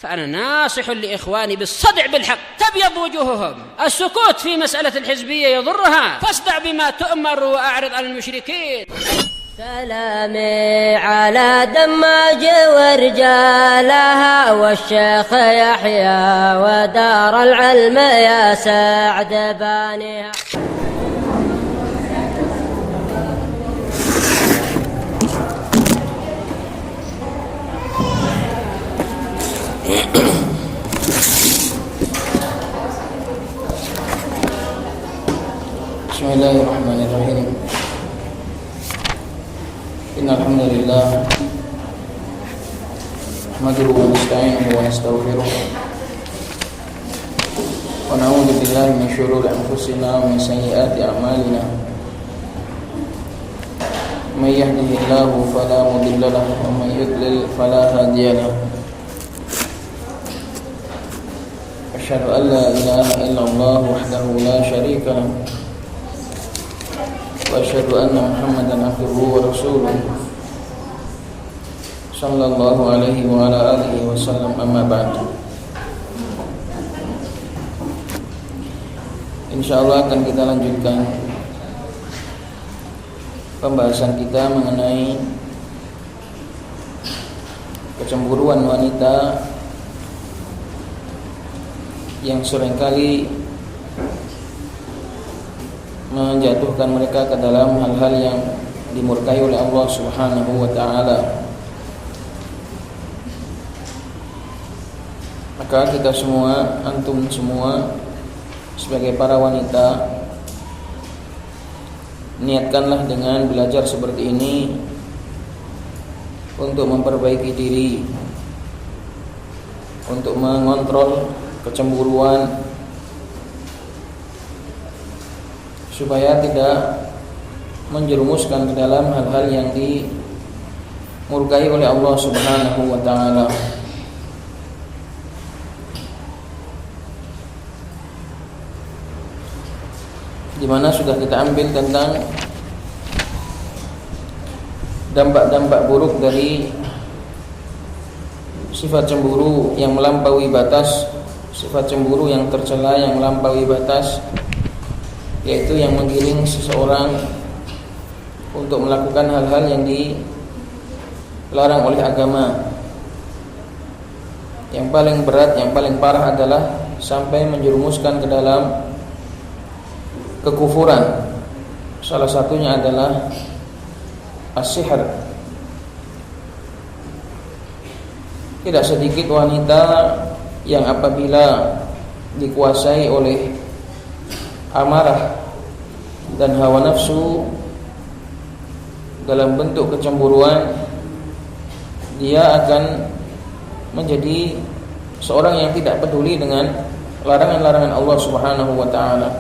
فأنا ناصح لإخواني بالصدع بالحق تبيض وجوههم. السكوت في مسألة الحزبية يضرها، فاصدع بما تؤمر وأعرض عن المشركين. سلامي على دماج ورجالها والشيخ يحيى ودار العلم يا سعد بانيها. Bismillahirrahmanirrahim. Innal hamdalillah nahmaduhu wa nasta'inuhu wa nastaghfiruh wa na'udzu billahi min shururi anfusina wa min sayyiati a'malina. May yahdihillahu fala mudilla lahu wa may yudlil fala hadiya lahu. Asyhadu an la ilaha illallah wahdahu la syarika lahu wa asyhadu anna Muhammadan abduhu wa rasuluh sallallahu alaihi wa ala alihi wasallam, amma ba'd. Insyaallah akan kita lanjutkan pembahasan kita mengenai kecemburuan wanita yang seringkali menjatuhkan mereka ke dalam hal-hal yang dimurkai oleh Allah Subhanahu wa ta'ala. Maka kita semua, antum semua sebagai para wanita, niatkanlah dengan belajar seperti ini untuk memperbaiki diri, untuk mengontrol kecemburuan, supaya tidak menjerumuskan ke dalam hal-hal yang dimurkai oleh Allah Subhanahu wa ta'ala. Di mana sudah kita ambil tentang dampak-dampak buruk dari sifat cemburu yang melampaui batas, sifat cemburu yang tercela yang melampaui batas, yaitu yang menggiring seseorang untuk melakukan hal-hal yang dilarang oleh agama. Yang paling berat, yang paling parah adalah sampai menjerumuskan ke dalam kekufuran. Salah satunya adalah as-sihr. Tidak sedikit wanita yang apabila dikuasai oleh amarah dan hawa nafsu dalam bentuk kecemburuan, dia akan menjadi seorang yang tidak peduli dengan larangan-larangan Allah Subhanahu wa ta'ala,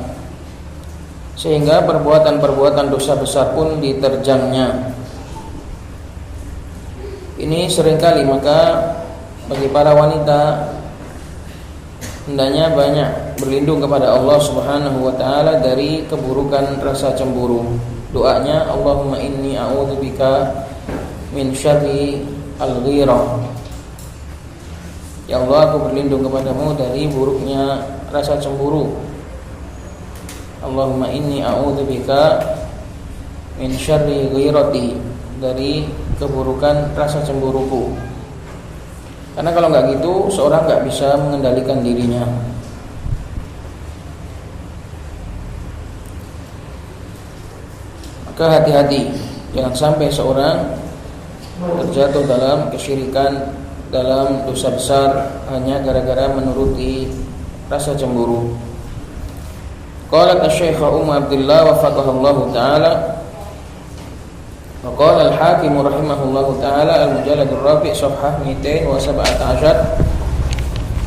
sehingga perbuatan-perbuatan dosa besar pun diterjangnya. Ini seringkali, maka bagi para wanita hendaknya banyak berlindung kepada Allah Subhanahu wa ta'ala dari keburukan rasa cemburu. Doanya, Allahumma inni a'udzubika min syarri al-ghirah. Ya Allah, aku berlindung kepadamu dari buruknya rasa cemburu. Allahumma inni a'udzubika min syarri ghirati, dari keburukan rasa cemburuku. Karena kalau nggak gitu, seorang nggak bisa mengendalikan dirinya. Maka hati-hati, jangan sampai seorang terjatuh dalam kesyirikan, dalam dosa besar hanya gara-gara menuruti rasa cemburu. Qalat asy-syaikh Abdullah wafaqahallahu ta'ala, wa qala al-Hakim rahimahullahu ta'ala al-mujallad ar-rabi' safhah 217,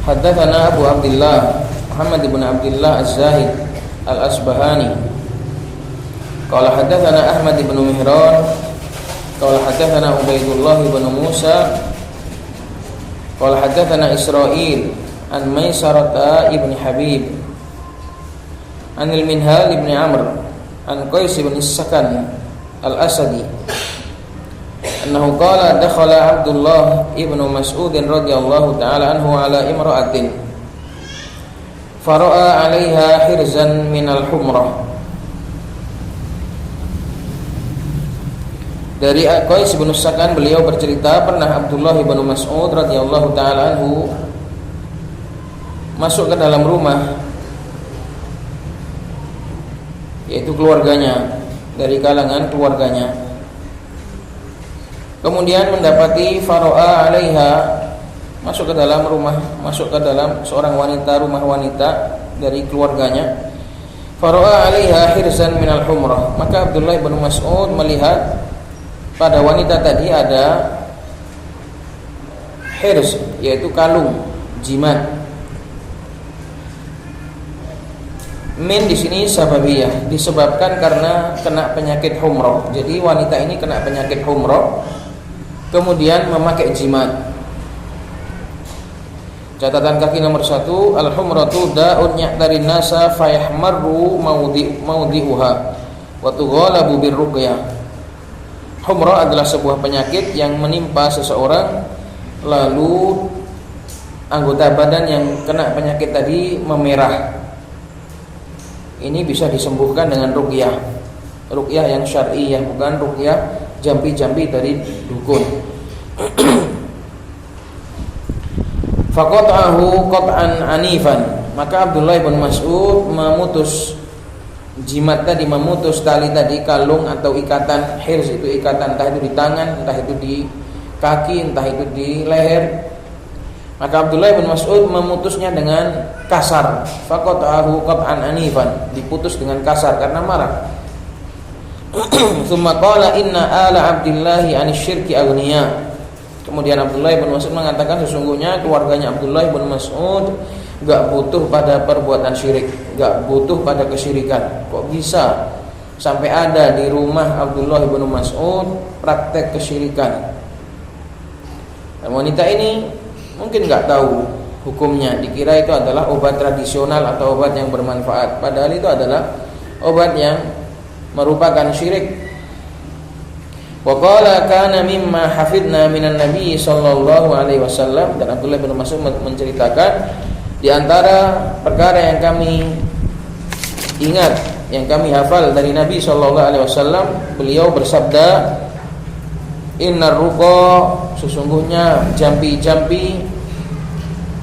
haddatsana Abu Abdullah Muhammad ibn Abdullah Az-Zahid Al-Asbahani qala haddatsana Ahmad ibn Mihran qala haddatsana Ubaidullah ibn Musa qala haddatsana Israil an Maisarata ibn Habib an al-Minhal ibn Amr an Qais ibn Sakan al-Asadi annahu qala dakhala Abdullah ibnu Mas'ud radhiyallahu ta'ala anhu ala imra'atin fara'a 'alaiha hirzan minal humrah. Dari Qais bin Sakan, beliau bercerita pernah Abdullah bin Mas'ud radhiyallahu ta'ala anhu masuk ke dalam rumah, yaitu keluarganya, dari kalangan keluarganya. Kemudian mendapati fara'a 'alaiha, masuk ke dalam rumah, masuk ke dalam seorang wanita, rumah wanita dari keluarganya. Fara'a 'alaiha hirzan minal humrah. Maka Abdullah bin Mas'ud melihat pada wanita tadi ada hirz, yaitu kalung, jimat. Min di sini sababiyah, disebabkan karena kena penyakit humrah. Jadi wanita ini kena penyakit humrah, kemudian memakai jimat. Catatan kaki nomor 1, al-humratu da'un ya'tarin nasa fayahmarru mawdi'uha wa tughalabu birruqyah. Humrah adalah sebuah penyakit yang menimpa seseorang, lalu anggota badan yang kena penyakit tadi memerah. Ini bisa disembuhkan dengan ruqyah, ruqyah yang syar'iyah, bukan ruqyah jampi-jampi dari dukun. Faqata'ahu qat'an anifan. Maka Abdullah bin Mas'ud memutus jimat tadi, memutus tali tadi, kalung atau ikatan. Hirz itu ikatan, entah itu di tangan, entah itu di kaki, entah itu di leher. Maka Abdullah bin Mas'ud memutusnya dengan kasar. Faqata'ahu qat'an anifan, diputus dengan kasar karena marah. Tsumma qala inna ala Abdillahi anisyirki aghniya. Kemudian Abdullah bin Mas'ud mengatakan sesungguhnya keluarganya Abdullah bin Mas'ud enggak butuh pada perbuatan syirik, enggak butuh pada kesyirikan. Kok bisa sampai ada di rumah Abdullah bin Mas'ud praktek kesyirikan? Dan wanita ini mungkin enggak tahu hukumnya, dikira itu adalah obat tradisional atau obat yang bermanfaat, padahal itu adalah obat yang merupakan syirik. Wa qala kana mimma hafidna minan nabi sallallahu alaihi wasallam. Dan Abdullah bin Mas'ud menceritakan di antara perkara yang kami ingat, yang kami hafal dari Nabi sallallahu alaihi wasallam, beliau bersabda, innar ruqa, sesungguhnya jampi-jampi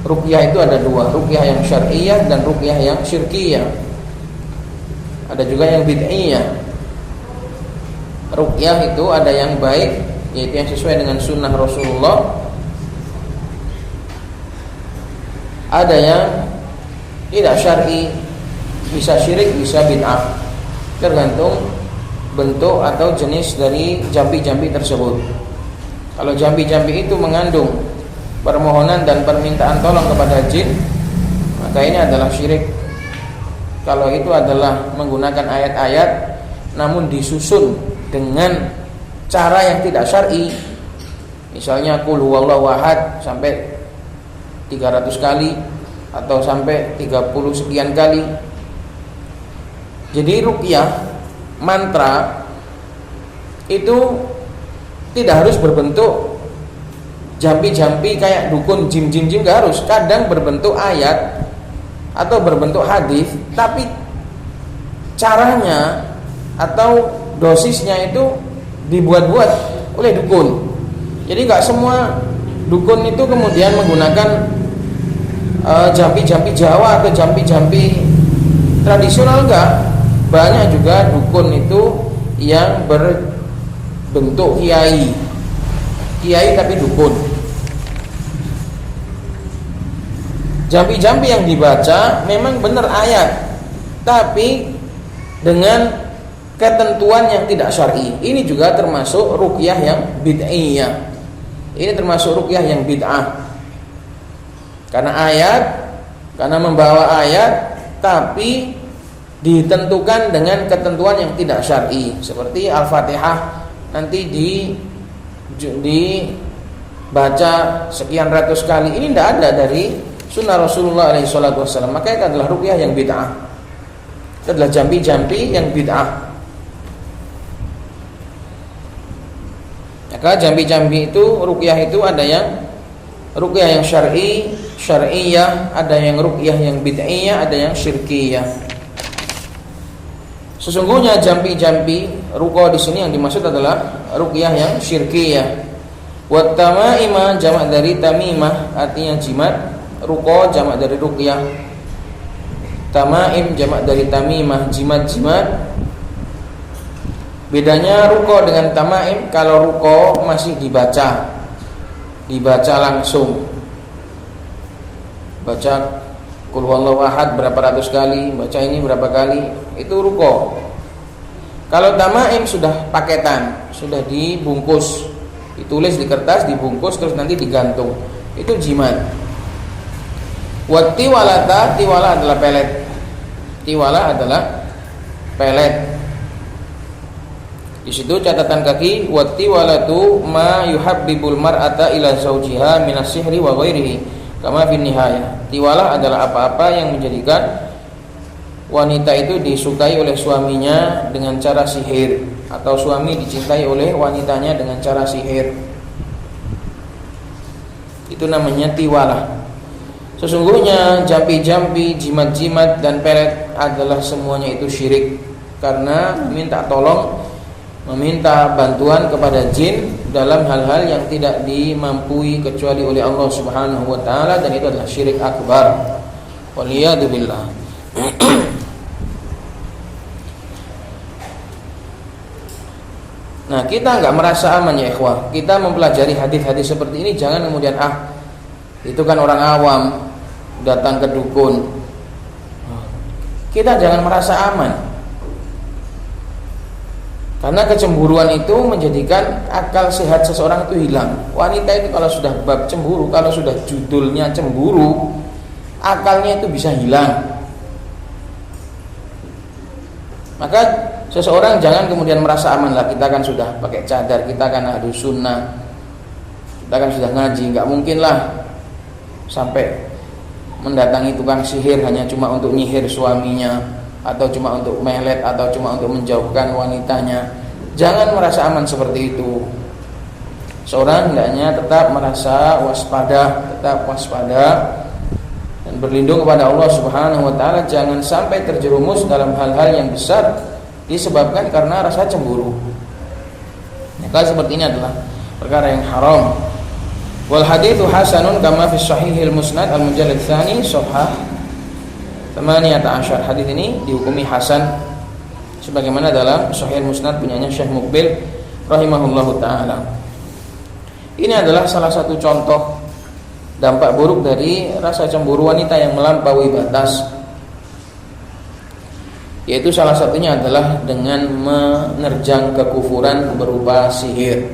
ruqyah itu ada dua, ruqyah yang syar'iyah dan ruqyah yang syirkiyah. Ada juga yang bid'iyah. Ruqyah itu ada yang baik, yaitu yang sesuai dengan sunnah Rasulullah. Ada yang tidak syar'i, bisa syirik, bisa bid'ah, tergantung bentuk atau jenis dari jampi-jampi tersebut. Kalau jampi-jampi itu mengandung permohonan dan permintaan tolong kepada jin, maka ini adalah syirik. Kalau itu adalah menggunakan ayat-ayat namun disusun dengan cara yang tidak syar'i, misalnya qul huwallahu ahad sampai 300 kali atau sampai 30 sekian kali. Jadi ruqyah, mantra itu tidak harus berbentuk jampi-jampi kayak dukun, jim-jim enggak harus. Kadang berbentuk ayat atau berbentuk hadis, tapi caranya atau dosisnya itu dibuat-buat oleh dukun. Jadi enggak semua dukun itu kemudian menggunakan jampi-jampi Jawa atau jampi-jampi tradisional, enggak. Banyak juga dukun itu yang berbentuk kiai tapi dukun. Jampi-jampi yang dibaca memang benar ayat, tapi dengan ketentuan yang tidak syar'i. Ini juga termasuk ruqyah yang bid'iyah. Ini termasuk ruqyah yang bid'ah. Karena membawa ayat tapi ditentukan dengan ketentuan yang tidak syar'i. Seperti Al-Fatihah nanti dibaca sekian ratus kali. Ini tidak ada dari sunnah Rasulullah SAW. Maka itu adalah ruqyah yang bid'ah. Itu adalah jampi-jampi yang bid'ah. Maka jambi-jambi itu ruqyah itu ada yang ruqyah yang syar'iyah, ada yang ruqyah yang bid'iyah, ada yang syirkiyah. Sesungguhnya jambi-jambi ruqa di sini yang dimaksud adalah ruqyah yang syirkiyah. Wa tamaima jamak dari tamimah, artinya jimat. Ruqa jamak dari ruqyah. Tamaim jamak dari tamimah, jimat-jimat. Bedanya ruqa dengan tamaim, kalau ruqa masih dibaca langsung. Baca qul huwallahu ahad berapa ratus kali, baca ini berapa kali, itu ruqa. Kalau tamaim sudah paketan, sudah dibungkus, ditulis di kertas, dibungkus terus nanti digantung, itu jimat. Wa tiwalata, tiwala adalah pelet. Tiwala adalah pelet. Di situ catatan kaki, wa tiwalatu ma yuhabbibul mar'ata ila zawjiha minas sihri wa ghairihi kama fin nihayah. Tiwalah adalah apa-apa yang menjadikan wanita itu disukai oleh suaminya dengan cara sihir, atau suami dicintai oleh wanitanya dengan cara sihir. Itu namanya tiwalah. Sesungguhnya jambi-jambi, jimat-jimat dan pelet adalah semuanya itu syirik, karena meminta tolong, meminta bantuan kepada jin dalam hal-hal yang tidak dimampui kecuali oleh Allah Subhanahu wa taala, dan itu adalah syirik akbar. Waliyadu billah. Nah, kita enggak merasa aman ya ikhwah. Kita mempelajari hadis-hadis seperti ini, jangan kemudian itu kan orang awam datang ke dukun. Kita jangan merasa aman. Karena kecemburuan itu menjadikan akal sehat seseorang itu hilang. Wanita itu kalau sudah bab cemburu, kalau sudah judulnya cemburu, akalnya itu bisa hilang. Maka seseorang jangan kemudian merasa aman lah, kita kan sudah pakai cadar, kita kan ahlus sunnah, kita kan sudah ngaji, nggak mungkin lah sampai mendatangi tukang sihir hanya cuma untuk nyihir suaminya, atau cuma untuk melet, atau cuma untuk menjauhkan wanitanya. Jangan merasa aman seperti itu. Seorang hendaknya tetap merasa waspada, dan berlindung kepada Allah Subhanahu wa taala, jangan sampai terjerumus dalam hal-hal yang besar disebabkan karena rasa cemburu. Maka seperti ini adalah perkara yang haram. Wal haditsu hasanun kama fi sahihil musnad al mujallad tsani safhah 18. Hadis ini dihukumi hasan sebagaimana dalam Sahih Musnad punyanya Syekh Muqbil rahimahullahu taala. Ini adalah salah satu contoh dampak buruk dari rasa cemburu wanita yang melampaui batas, yaitu salah satunya adalah dengan menerjang kekufuran berupa sihir.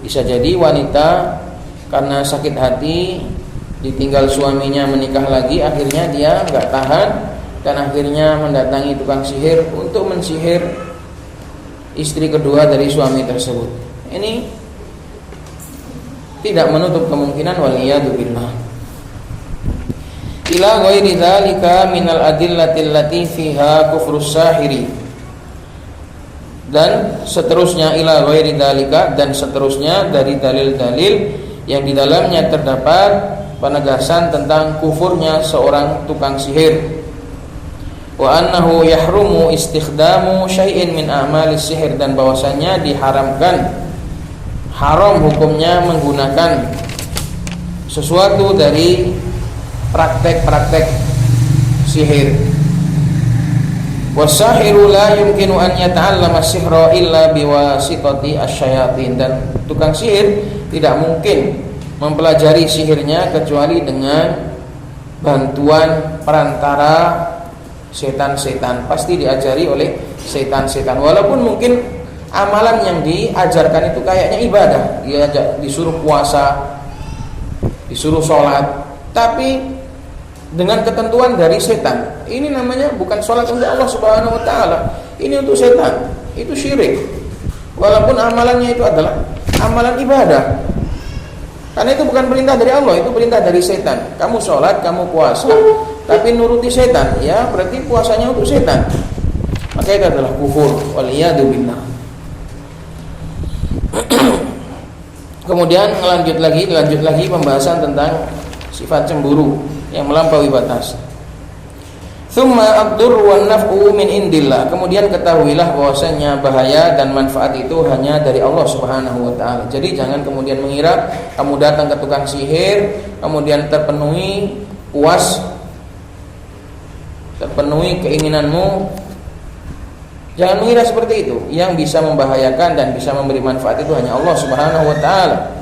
Bisa jadi wanita karena sakit hati ditinggal suaminya menikah lagi, akhirnya dia enggak tahan dan akhirnya mendatangi tukang sihir untuk mensihir istri kedua dari suami tersebut. Ini tidak menutup kemungkinan, waliyadu billah. Ila ghairi dzalika minal adillati allati fiha kufrus sahiri, dan seterusnya, ila ghairi dzalika, dan seterusnya dari dalil-dalil yang di dalamnya terdapat penegasan tentang kufurnya seorang tukang sihir. Wa annahu yahrumu istikhdamu syai'in min a'malis sihir, dan bahwasannya diharamkan, haram hukumnya menggunakan sesuatu dari praktek-praktek sihir. Wasahiru la yumkinu an yata'allama sihra illa biwasitati asyayatin, dan tukang sihir tidak mungkin mempelajari sihirnya kecuali dengan bantuan perantara setan-setan. Pasti diajari oleh setan-setan. Walaupun mungkin amalan yang diajarkan itu kayaknya ibadah, disuruh puasa, disuruh sholat, tapi dengan ketentuan dari setan. Ini namanya bukan sholat untuk Allah Subhanahu wa taala, ini untuk setan. Itu syirik. Walaupun amalannya itu adalah amalan ibadah, karena itu bukan perintah dari Allah, itu perintah dari setan. Kamu sholat, kamu puasa, tapi nuruti setan, ya berarti puasanya untuk setan. Maka itu adalah kufur. Waliyadu billah. Kemudian lanjut lagi pembahasan tentang sifat cemburu yang melampaui batas. Tsumma ad-durr wan naf'u min indillah. Kemudian ketahuilah bahwasanya bahaya dan manfaat itu hanya dari Allah Subhanahu wa taala. Jadi jangan kemudian mengira kamu datang ke tukang sihir kemudian terpenuhi puas, terpenuhi keinginanmu. Jangan mengira seperti itu. Yang bisa membahayakan dan bisa memberi manfaat itu hanya Allah Subhanahu wa taala.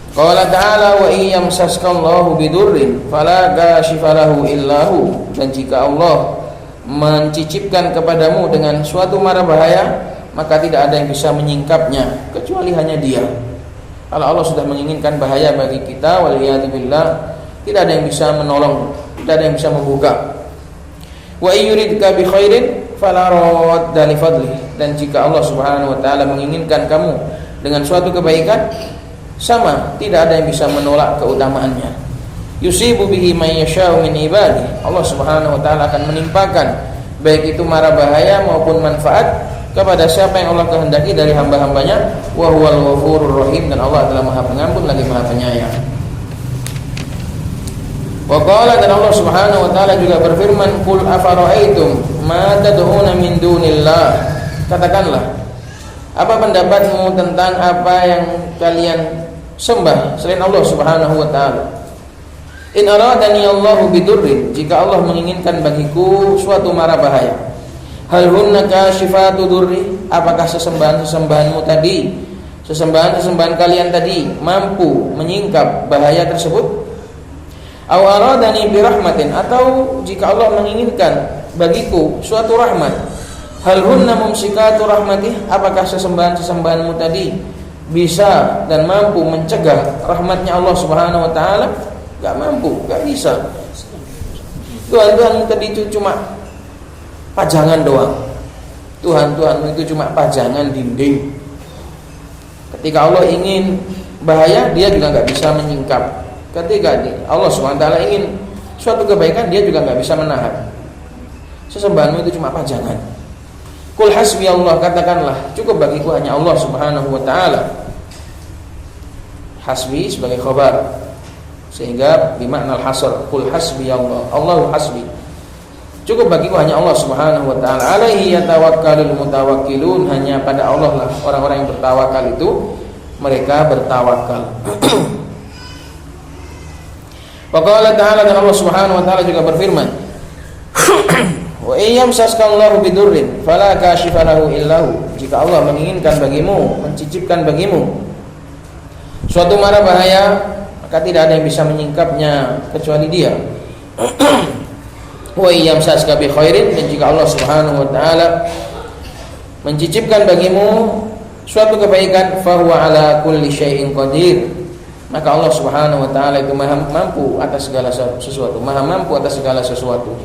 Qala ta'ala wa iyyamsaskallahu bidurrin fala kashifa lahu illahu. Dan jika Allah mencicipkan kepadamu dengan suatu mara bahaya, maka tidak ada yang bisa menyingkapnya kecuali hanya Dia. Kalau Allah sudah menginginkan bahaya bagi kita, waliyadzubillah, tidak ada yang bisa menolong, tidak ada yang bisa membuka. Wa yuridka bi khairin fala radda li fadli. Dan jika Allah Subhanahu wa taala menginginkan kamu dengan suatu kebaikan, sama, tidak ada yang bisa menolak keutamaannya. Yusibu bihi man yasha'u min ibadi. Allah Subhanahu wa taala akan menimpakan baik itu mara bahaya maupun manfaat kepada siapa yang Allah kehendaki dari hamba-hambanya. Wa huwal ghafurur rahim. Dan Allah adalah Maha Pengampun lagi Maha Penyayang. Wa qala, dan Allah Subhanahu wa taala juga berfirman, qul afara'aitum ma tad'una min dunillah. Katakanlah, apa pendapatmu tentang apa yang kalian sembah selain Allah Subhanahu wa taala? In aradani Allahu bidurrin, jika Allah menginginkan bagiku suatu mara bahaya, hal hunna kashifatu durri, apakah sesembahan-sesembahanmu tadi, sesembahan-sesembahan kalian tadi mampu menyingkap bahaya tersebut? Aw aradani birahmatin, atau jika Allah menginginkan bagiku suatu rahmat, hal hunna mumsikatu rahmatih, apakah sesembahan-sesembahanmu tadi bisa dan mampu mencegah rahmatnya Allah Subhanahu wa taala? Enggak mampu, enggak bisa. Tuhan-Tuhanmu tadi itu cuma pajangan doang. Tuhan-Tuhanmu itu cuma pajangan dinding. Ketika Allah ingin bahaya, Dia juga enggak bisa menyingkap. Ketika Allah Subhanahu wa taala ingin suatu kebaikan, Dia juga enggak bisa menahan. Sesembahanmu itu cuma pajangan. Qul hasbi Allah, katakanlah cukup bagiku hanya Allah Subhanahu wa taala. Hasbi sebagai khabar, sehingga bimakna al-hasr. Qul hasbi Allah, Allahu hasbi. Cukup bagiku hanya Allah Subhanahu wa taala. Alaihi yatawakkalul mutawakkilun, hanya pada Allah lah orang-orang yang bertawakal itu mereka bertawakal. Wa qala ta'ala, dan Allah Subhanahu wa taala juga berfirman, wa iyyamsaskallahu bidurrin fala kashifa lahu illahu. Jika Allah menginginkan bagimu, mencicipkan bagimu suatu mara bahaya, maka tidak ada yang bisa menyingkapnya kecuali Dia. Wa iyyamsaska bi khairin, dan jika Allah Subhanahu wa taala mencicipkan bagimu suatu kebaikan, fa huwa ala kulli syai'in qadir, maka Allah Subhanahu wa taala itu Maha mampu atas segala sesuatu, Maha mampu atas segala sesuatu.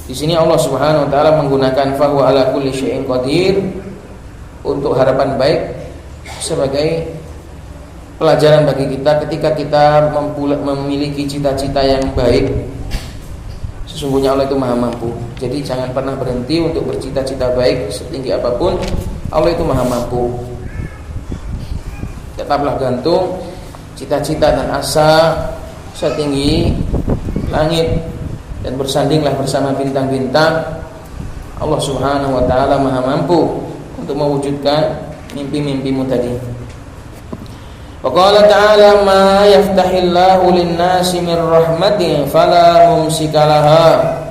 Di sini Allah Subhanahu wa taala menggunakan fa huwa ala kulli syai'in qadir untuk harapan baik sebagai pelajaran bagi kita ketika kita memiliki cita-cita yang baik. Sesungguhnya Allah itu Maha mampu. Jadi jangan pernah berhenti untuk bercita-cita baik setinggi apapun. Allah itu Maha mampu. Tetaplah gantung cita-cita dan asa setinggi langit, dan bersandinglah bersama bintang-bintang. Allah Subhanahu wa taala Maha mampu untuk mewujudkan mimpi-mimpimu tadi. Wa qala ta'ala ma yaftahillahu lin-nasi min rahmatin fala mumsikalaha.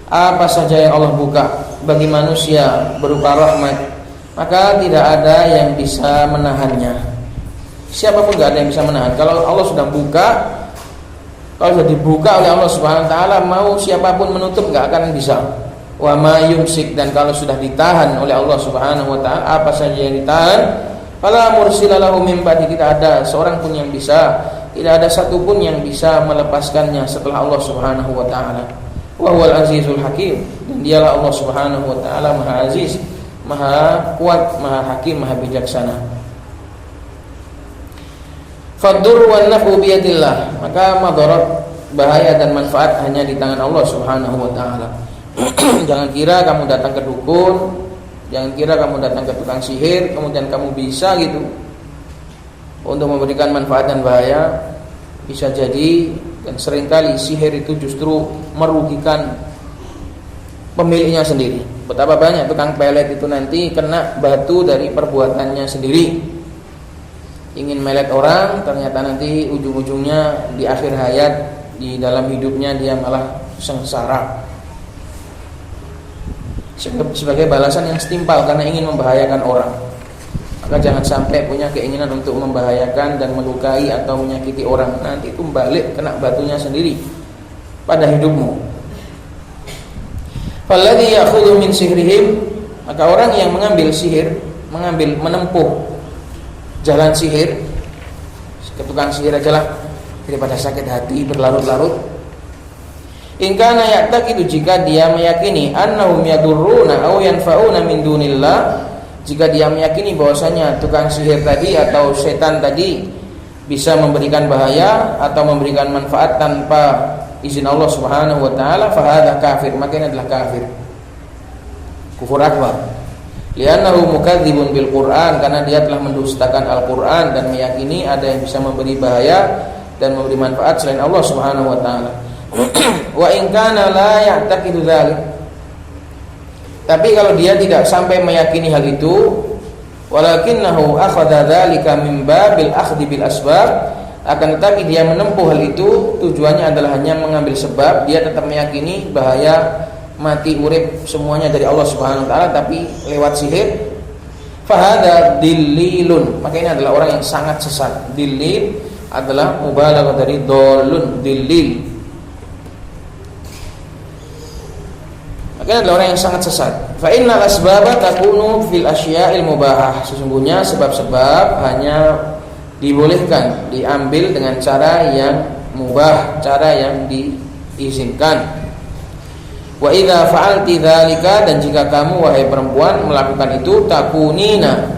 Apa saja yang Allah buka bagi manusia berupa rahmat, maka tidak ada yang bisa menahannya. Siapapun tidak ada yang bisa menahan. Kalau Allah sudah buka, kalau sudah dibuka oleh Allah Subhanahu wa taala, mau siapapun menutup enggak akan bisa. Wa ma yumsik, dan kalau sudah ditahan oleh Allah Subhanahu wa taala, apa saja yang ditahan, fala mursilalahu min ba'di, tidak ada seorang pun yang bisa, tidak ada satu pun yang bisa melepaskannya setelah Allah Subhanahu wa taala. Wa huwal azizul hakim, dan dialah Allah Subhanahu wa taala Maha Aziz, Maha kuat, Maha Hakim, Maha bijaksana. Fadur wan naf'u biyadillah, maka madarat, bahaya dan manfaat hanya di tangan Allah Subhanahu wa taala. Jangan kira kamu datang ke dukun, Jangan kira kamu datang ke tukang sihir kemudian kamu bisa gitu untuk memberikan manfaat dan bahaya. Bisa jadi dan seringkali sihir itu justru merugikan pemiliknya sendiri. Betapa banyak tukang pelet itu nanti kena batu dari perbuatannya sendiri. Ingin melet orang, ternyata nanti ujung-ujungnya di akhir hayat, di dalam hidupnya dia malah sengsara. Sebagai balasan yang setimpal karena ingin membahayakan orang. Maka jangan sampai punya keinginan untuk membahayakan dan melukai atau menyakiti orang. Nanti itu balik kena batunya sendiri pada hidupmu. Falladhi ya'khudhu min sihrihim, maka orang yang mengambil sihir, menempuh jalan sihir, ke tukang sihir ajalah daripada sakit hati berlarut-larut. In kana ya'taqidu, jika dia meyakini annahum yadurruna aw yanfa'una min dunillah, jika dia meyakini bahwasanya tukang sihir tadi atau setan tadi bisa memberikan bahaya atau memberikan manfaat tanpa izin Allah Subhanahu wa taala, fa hadza kafir, maka ini adalah kafir. Kufur akbar. Li'annahu mukadzibun bil Qur'an, karena dia telah mendustakan Al-Qur'an dan meyakini ada yang bisa memberi bahaya dan memberi manfaat selain Allah Subhanahu wa taala. Wa in kana la ya'taqidu dzalik, tapi kalau dia tidak sampai meyakini hal itu, walakinnahu akhadha dzalika min babil akhdhi bil asbab, akan tetapi dia menempuh hal itu tujuannya adalah hanya mengambil sebab, dia tetap meyakini bahaya mati urip semuanya dari Allah Subhanahu wa taala tapi lewat sihir. Fahada dillilun, maka ini adalah orang yang sangat sesat. Dillil adalah mubalaghah dari dolun, dillil. Maka ini adalah orang yang sangat sesat. Fa innal asbaba takunu fil asya'il mubahah, sesungguhnya sebab-sebab hanya dibolehkan diambil dengan cara yang mubah, cara yang diizinkan. Wa idza fa'alti dzalika, dan jika kamu wahai perempuan melakukan itu, takunina,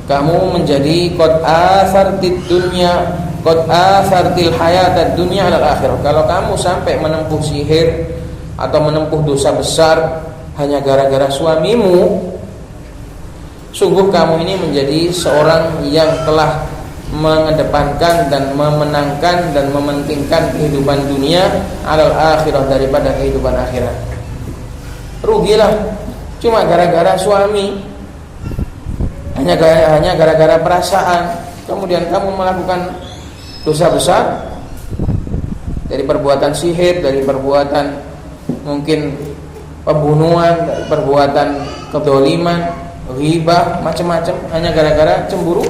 kamu menjadi qad athartid dunya, qad athartil hayatad dunya alal akhirah. Kalau kamu sampai menempuh sihir atau menempuh dosa besar hanya gara-gara suamimu, sungguh kamu ini menjadi seorang yang telah mengedepankan dan memenangkan dan mementingkan kehidupan dunia alal akhirah daripada kehidupan akhirat. Rugilah cuma gara-gara suami, hanya gara-gara perasaan, kemudian kamu melakukan dosa besar dari perbuatan sihir, dari perbuatan mungkin pembunuhan, dari perbuatan kedoliman, ghibah, macam-macam, hanya gara-gara cemburu.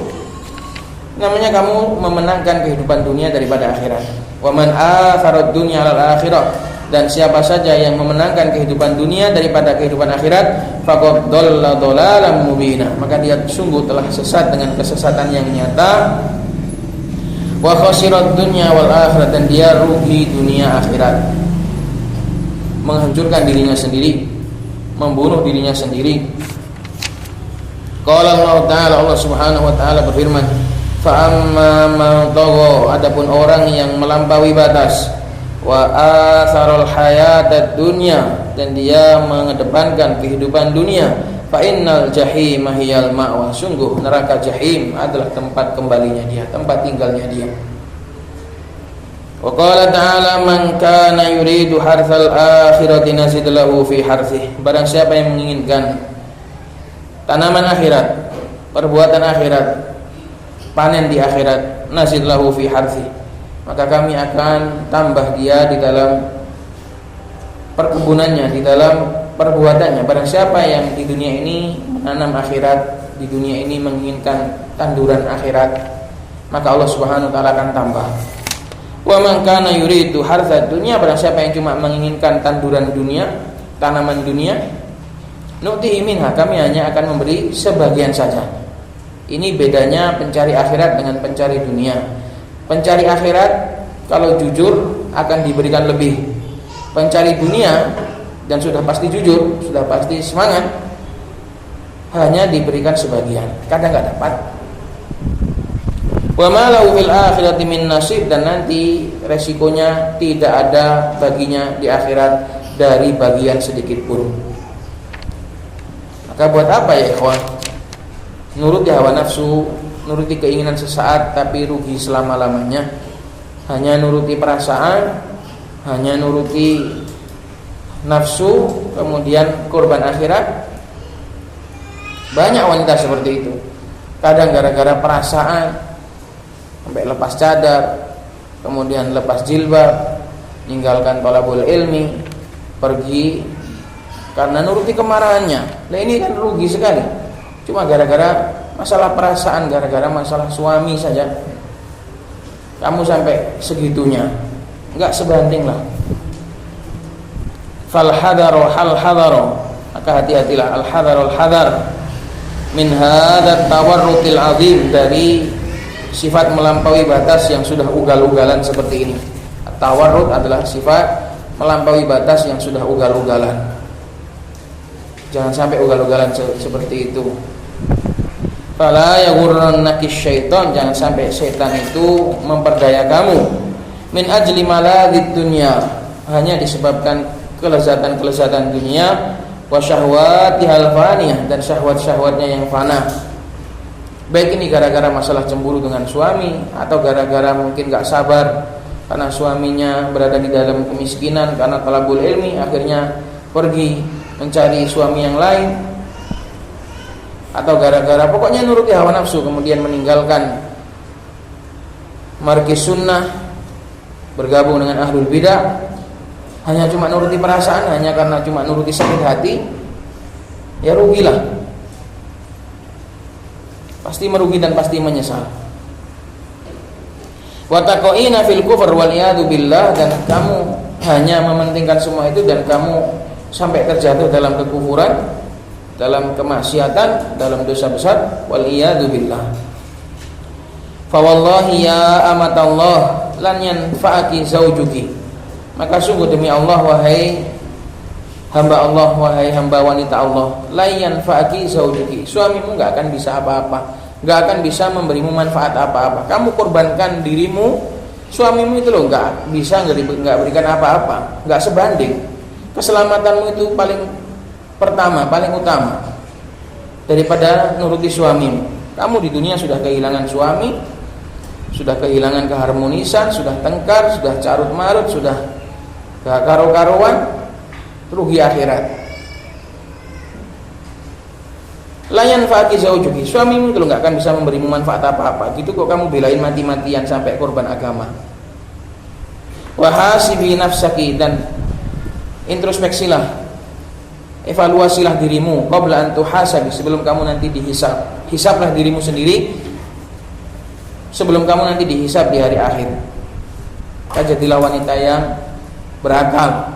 Namanya kamu memenangkan kehidupan dunia daripada akhirat. Wa man atharad dunya 'alal akhirah, dan siapa saja yang memenangkan kehidupan dunia daripada kehidupan akhirat, faqad dhalla dhalalan mubina, maka dia sungguh telah sesat dengan kesesatan yang nyata. Wa khasirat dunya wal akhirah, dan dia rugi dunia akhirat, menghancurkan dirinya sendiri, membunuh dirinya sendiri. Qala Allah Ta'ala, Allah Subhanahu wa taala berfirman, fa amma man tagha, adapun orang yang melampaui batas, wa atharul hayatad dunya, dan dia mengedepankan kehidupan dunia, fa innal jahima hiyal ma'wa, sungguh neraka jahim adalah tempat kembalinya dia, tempat tinggalnya dia. Wa qala ta'ala, man kana yuridu harthal akhirati nazid lahu fi harthih, barang siapa yang menginginkan tanaman akhirat, perbuatan akhirat, panen di akhirat, nazid lahu fi harthih, maka kami akan tambah dia di dalam perkebunannya, di dalam perbuatannya. Barang siapa yang di dunia ini menanam akhirat, di dunia ini menginginkan tanduran akhirat, maka Allah Subhanahu wa taala akan tambah. Wa man kana yuridu hartsad dunya, barang siapa yang cuma menginginkan tanduran dunia, tanaman dunia, nu'tihi minha, kami hanya akan memberi sebagian saja. Ini bedanya pencari akhirat dengan pencari dunia. Pencari akhirat kalau jujur akan diberikan lebih. Pencari dunia dan sudah pasti jujur, sudah pasti semangat, hanya diberikan sebagian, kadang nggak dapat. Wa ma lahu fil akhirati min nasib, dan nanti resikonya tidak ada baginya di akhirat dari bagian sedikit pun. Maka buat apa ya ikhwan? Nuruti hawa nafsu, nuruti keinginan sesaat tapi rugi selama-lamanya. Hanya nuruti perasaan, hanya nuruti nafsu, kemudian korban akhirat. Banyak wanita seperti itu. Kadang gara-gara perasaan sampai lepas cadar, kemudian lepas jilbab, meninggalkan thalabul ilmi, pergi karena nuruti kemarahannya. Nah ini kan rugi sekali. Cuma gara-gara masalah perasaan, gara-gara masalah suami saja kamu sampai segitunya. Enggak sebanding lah. Fal hadaru hal hadaru, maka hati-hatilah. Al hadarul hadar min hadzal tawarrutil azim, dari sifat melampaui batas yang sudah ugal-ugalan seperti ini. Tawarrut adalah sifat melampaui batas yang sudah ugal-ugalan. Jangan sampai ugal-ugalan seperti itu. Fala yaghurrannaki syaitan, jangan sampai setan itu memperdaya kamu. Min ajli maladzid dunya, hanya disebabkan kelezatan-kelezatan dunia, wa syahwatihal faniyah, dan syahwat-syahwatnya yang fana. Baik ini gara-gara masalah cemburu dengan suami, atau gara-gara mungkin gak sabar karena suaminya berada di dalam kemiskinan, karena talabul ilmi akhirnya pergi mencari suami yang lain, atau gara-gara pokoknya nuruti hawa nafsu kemudian meninggalkan markis sunnah, bergabung dengan ahlul bidah, hanya cuma nuruti perasaan, hanya karena cuma nuruti sakit hati, ya rugilah. Pasti merugi dan pasti menyesal. Wa taqaina fil kufr wal iyadu billah, dan kamu hanya mementingkan semua itu dan kamu sampai terjatuh dalam kekufuran, dalam kemaksiatan, dalam dosa besar, wal iyadu billah. Fa wallahi ya amatallah lan yanfa'aki zawjuki, maka sungguh demi Allah wahai hamba Allah, wahai hamba wanita Allah, la yanfa'aki zawjuki, suamimu enggak akan bisa apa-apa, enggak akan bisa memberimu manfaat apa-apa. Kamu korbankan dirimu, suamimu itu loh enggak bisa, enggak berikan apa-apa, enggak sebanding. Keselamatanmu itu paling pertama, paling utama daripada nuruti suamimu. Kamu di dunia sudah kehilangan suami, sudah kehilangan keharmonisan, sudah tengkar, sudah carut marut, sudah gak karo-karuan, rugi akhirat. Layan faki zaujuki, suamimu itu gak akan bisa memberimu manfaat apa-apa. Gitu kok kamu belain mati-matian sampai korban agama. Wahasibi nafsaki, dan introspeksilah, evaluasilah dirimu qabla an tuhasabi, sebelum kamu nanti dihisab. Hisablah dirimu sendiri sebelum kamu nanti dihisab di hari akhir. Jadilah wanita yang berakal,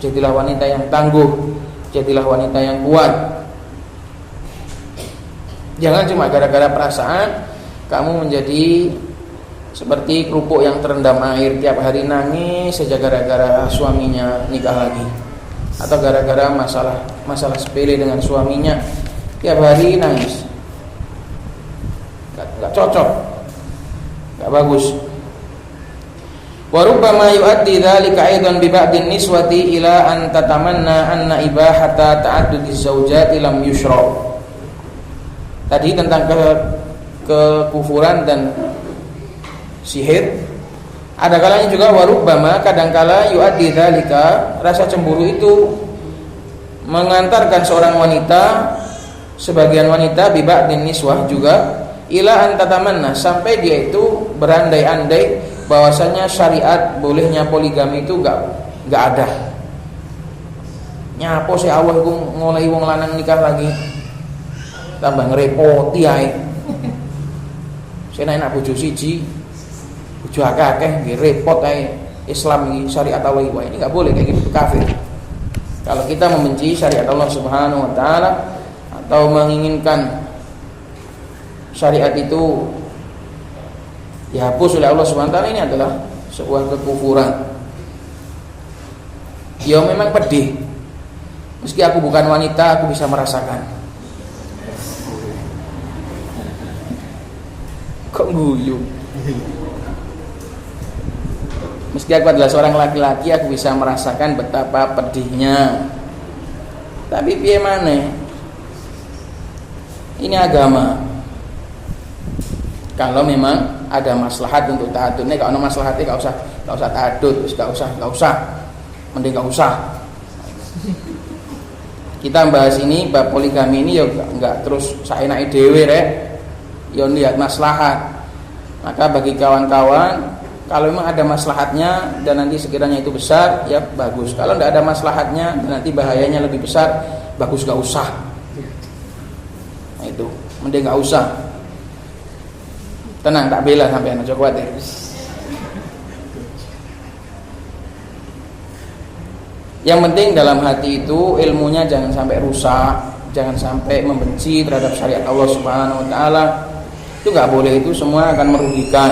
jadilah wanita yang tangguh, jadilah wanita yang kuat. Jangan cuma gara-gara perasaan kamu menjadi seperti kerupuk yang terendam air, tiap hari nangis saja gara-gara suaminya nikah lagi, atau gara-gara masalah sepele dengan suaminya, tiap hari nangis. Gak cocok, gak bagus. Wa rubbama yu'addi dzalika aidan bi ba'din niswati ila an tatamanna anna ibahata ta'addudiz zawjati lam yushra. Tadi tentang kekufuran dan sihir. Ada kalanya juga wa rubbama, kadangkala yu'addi dzalika, rasa cemburu itu mengantarkan seorang wanita, sebagian wanita bi ba'din niswah juga, ila an tatamanna, sampai dia itu berandai-andai bahwasanya syariat bolehnya poligami itu gak ada. Nyapo sih Allah iku ngolehi wong lanang nikah lagi, tambah ngerepoti ae. Saya enak bojo siji, bojo akeh nggih repot ae. Islam iki syariat Allah iki, ini enggak boleh kayak gitu, kafir. Kalau kita membenci syariat Allah Subhanahu wa taala atau menginginkan syariat itu dihapus oleh Allah Subhanahu wa taala, ini adalah sebuah kekufuran. Ya memang pedih. Meski aku bukan wanita, aku bisa merasakan. Kok guyu? Meski aku adalah seorang laki-laki, aku bisa merasakan betapa pedihnya. Tapi piye maneh? Ini agama. Kalau memang ada maslahat untuk ta'adud. Nek kalau maslahatnya enggak usah ta'adud, enggak usah. Mending enggak usah. Kita bahas ini bab poligami ini ya enggak terus saenake dhewe rek. Ya lihat maslahat. Maka bagi kawan-kawan, kalau memang ada maslahatnya dan nanti sekiranya itu besar, ya bagus. Kalau tidak ada maslahatnya dan nanti bahayanya lebih besar, bagus enggak usah. Nah itu, mending enggak usah. Tenang, tak bela sampai anak kuat ya. Yang penting dalam hati itu ilmunya jangan sampai rusak, jangan sampai membenci terhadap syariat Allah Subhanahu wa taala. Itu enggak boleh, itu semua akan merugikan.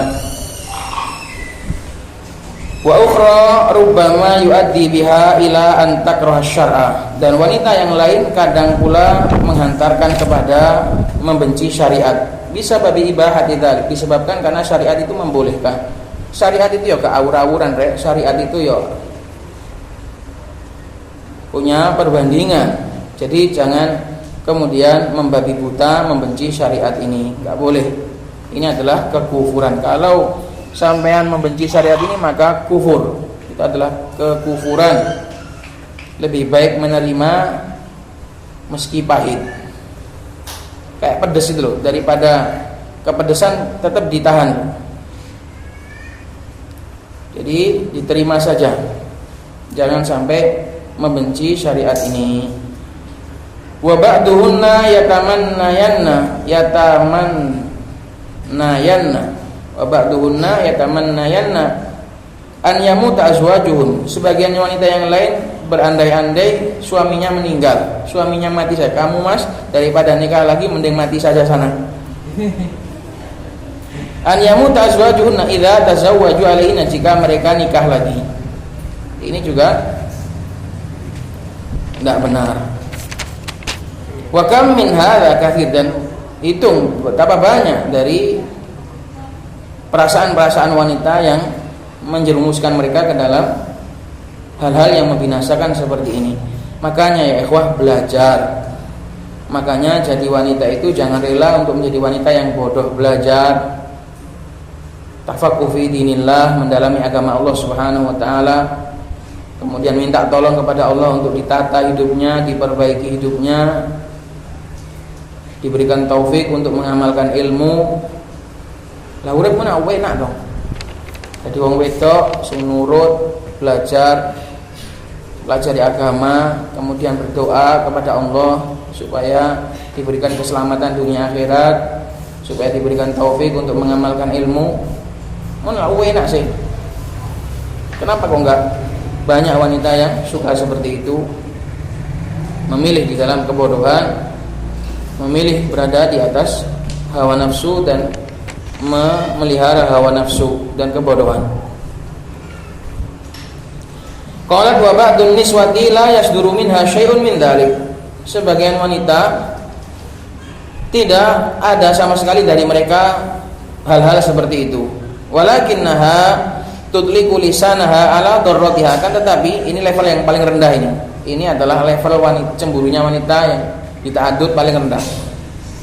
Wa ukhra rubbama yuaddi biha ila an takraha syar'a. Dan wanita yang lain kadang pula menghantarkan kepada membenci syariat. Bisa babi ibahat itu disebabkan karena syariat itu membolehkan. Syariat itu ya keawur-awuran rek. Syariat itu ya punya perbandingan. Jadi jangan kemudian membabi buta membenci syariat ini. Enggak boleh. Ini adalah kekufuran. Kalau sampean membenci syariat ini maka kufur. Itu adalah kekufuran. Lebih baik menerima meski pahit. Kayak pedes itu loh, daripada kepedesan tetap ditahan. Jadi diterima saja. Jangan sampai membenci syariat ini. Wa ba'duhunna yatamannayanna wa ba'duhunna yatamannayanna an yamuta azwajuhun. Sebagian wanita yang lain berandai-andai suaminya meninggal, suaminya mati saja. Kamu mas, daripada nikah lagi mending mati saja sana. An yamuta azwajuhunna idza tazawwaju alaina, jika mereka nikah lagi. Ini juga tidak benar. Wa kam min hadza katsir, dan hitung betapa banyak dari perasaan-perasaan wanita yang menjerumuskan mereka ke dalam hal-hal yang membinasakan seperti ini. Makanya ya ikhwah, belajar. Makanya jadi wanita itu jangan rela untuk menjadi wanita yang bodoh. Belajar, tafaqquh fi dinillah, mendalami agama Allah Subhanahu wa taala. Kemudian minta tolong kepada Allah untuk ditata hidupnya, diperbaiki hidupnya, diberikan taufik untuk mengamalkan ilmu. Lah urip mun enak dong. Jadi wong wedok sing nurut, belajar, pelajari agama, kemudian berdoa kepada Allah supaya diberikan keselamatan dunia akhirat, supaya diberikan taufik untuk mengamalkan ilmu. Mun enak sih. Kenapa kok enggak banyak wanita yang suka seperti itu, memilih di dalam kebodohan, memilih berada di atas hawa nafsu dan memelihara hawa nafsu dan kebodohan. Qalat wa ba'dun niswati la yasduru minha syai'un min dzalik. Sebagian wanita tidak ada sama sekali dari mereka hal-hal seperti itu. Walakinnaha tutliqu lisanaha ala darratiha. Kan tetapi ini level yang paling rendah ini. Ini adalah level wanita, cemburunya wanita yang dita'adud paling rendah.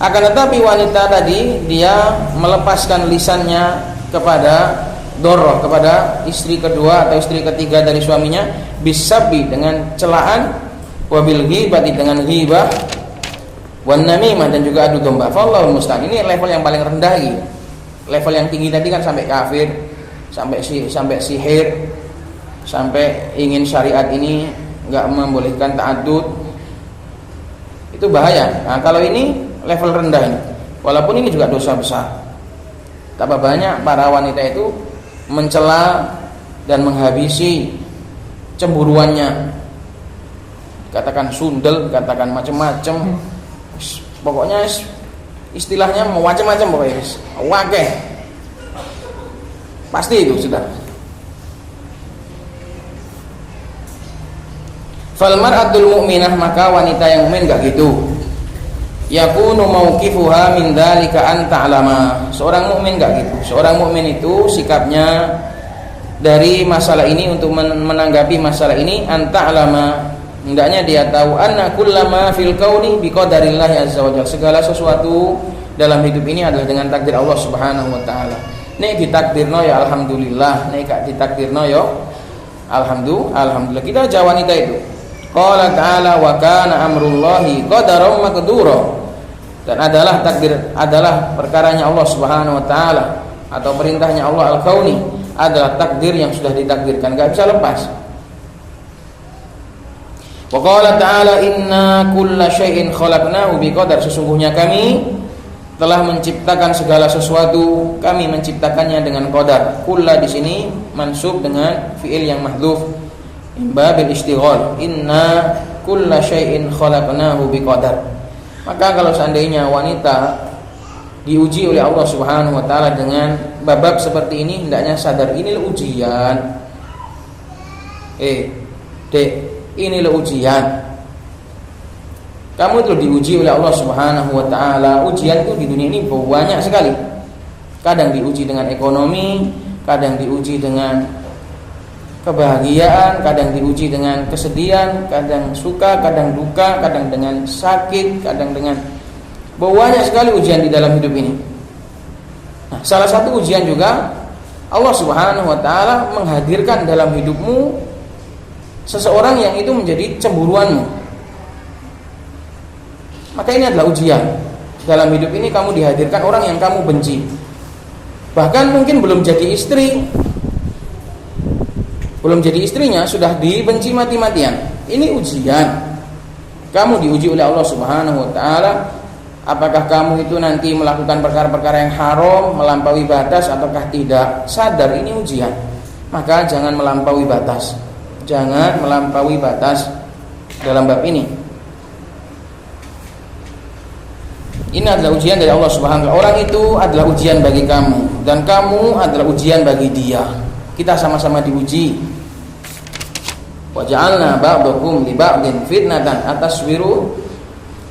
Akan tetapi wanita tadi dia melepaskan lisannya kepada dorroh, kepada istri kedua atau istri ketiga dari suaminya, bisabi, dengan celaan, wabil ghibati, dengan ghibah, wan namimah, dan juga adu domba. Fallahul musta'an. Ini level yang paling rendah lagi. Level yang tinggi tadi kan sampai kafir, sampai sihir, sampai ingin syariat ini enggak membolehkan ta'adud. Itu bahaya. Nah, kalau ini level rendah ini, walaupun ini juga dosa besar. Betapa banyak para wanita itu mencela dan menghabisi cemburuannya, katakan sundel, katakan macam-macam, pokoknya istilahnya macam-macam pokoknya, wakeh, pasti itu sudah. Fal mar'atul mu'minah, maka wanita yang mukmin enggak gitu. Yakunu mauqifuha min dzalika an ta'lama. Seorang mukmin enggak gitu. Seorang mukmin itu sikapnya dari masalah ini, untuk menanggapi masalah ini, an ta'lama, Hendaknya dia tahu anna kullama fil kauni biqadarillahi azza wajalla. Segala sesuatu dalam hidup ini adalah dengan takdir Allah Subhanahu wa taala. Nek ditakdirno ya alhamdulillah, nek gak ditakdirno ya alhamdulillah. Kita aja wanita itu. Qala ta'ala wa kana amrullahi qadaran maqdura. Dan adalah takdir, adalah perkaranya Allah Subhanahu wa taala atau perintahnya Allah al-kauni adalah takdir yang sudah ditakdirkan, enggak bisa lepas. Wa qala ta'ala inna kulla syai'in khalaqnahu biqadar. Sesungguhnya kami telah menciptakan segala sesuatu, kami menciptakannya dengan qadar. Kulla di sini mansub dengan fiil yang mahdhuf babil istighal. Inna kulla syai'in khalaqnahu biqadar. Maka kalau seandainya wanita diuji oleh Allah Subhanahu wa taala dengan bab seperti ini, hendaknya sadar inilah ujian. Dek, inilah ujian. Kamu itu diuji oleh Allah Subhanahu wa taala. Ujian itu di dunia ini banyak sekali. Kadang diuji dengan ekonomi, kadang diuji dengan kebahagiaan, kadang diuji dengan kesedihan, kadang suka, kadang duka, kadang dengan sakit, kadang dengan banyak sekali ujian di dalam hidup ini. Nah, salah satu ujian juga Allah Subhanahu wa taala menghadirkan dalam hidupmu seseorang yang itu menjadi cemburuanmu. Maka ini adalah ujian. Dalam hidup ini kamu dihadirkan orang yang kamu benci. Bahkan mungkin belum jadi istri, belum jadi istrinya sudah dibenci mati-matian. Ini ujian. Kamu diuji oleh Allah Subhanahu wa taala. Apakah kamu itu nanti melakukan perkara-perkara yang haram, melampaui batas ataukah tidak? Sadar ini ujian. Maka jangan melampaui batas. Jangan melampaui batas dalam bab ini. Ini adalah ujian dari Allah Subhanahu wa taala. Orang itu adalah ujian bagi kamu dan kamu adalah ujian bagi dia. Kita sama-sama diuji. Wa ja'alna ba'dakum li ba'din fitnatan ataswiru.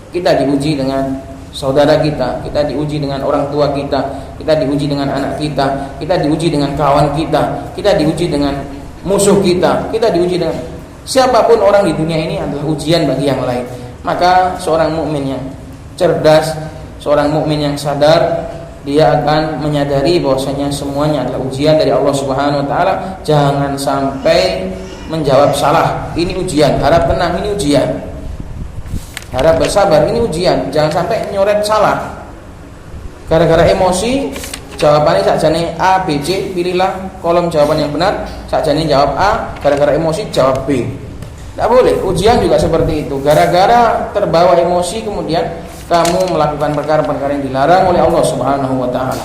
Kita diuji dengan saudara kita diuji dengan orang tua kita diuji dengan anak kita diuji dengan kawan kita diuji dengan musuh kita diuji dengan siapapun orang di dunia ini adalah ujian bagi yang lain. Maka seorang mukmin yang cerdas, seorang mukmin yang sadar, dia akan menyadari bahwasanya semuanya adalah ujian dari Allah Subhanahu wa taala. Jangan sampai menjawab salah, ini ujian. Harap tenang, ini ujian. Harap bersabar, ini ujian. Jangan sampai nyoret salah. Gara-gara emosi, jawabannya sakjane A, B, C, pilihlah kolom jawaban yang benar. Sakjane jawab A, gara-gara emosi jawab B. Tidak boleh. Ujian juga seperti itu. Gara-gara terbawa emosi kemudian kamu melakukan perkara-perkara yang dilarang oleh Allah Subhanahu wa taala.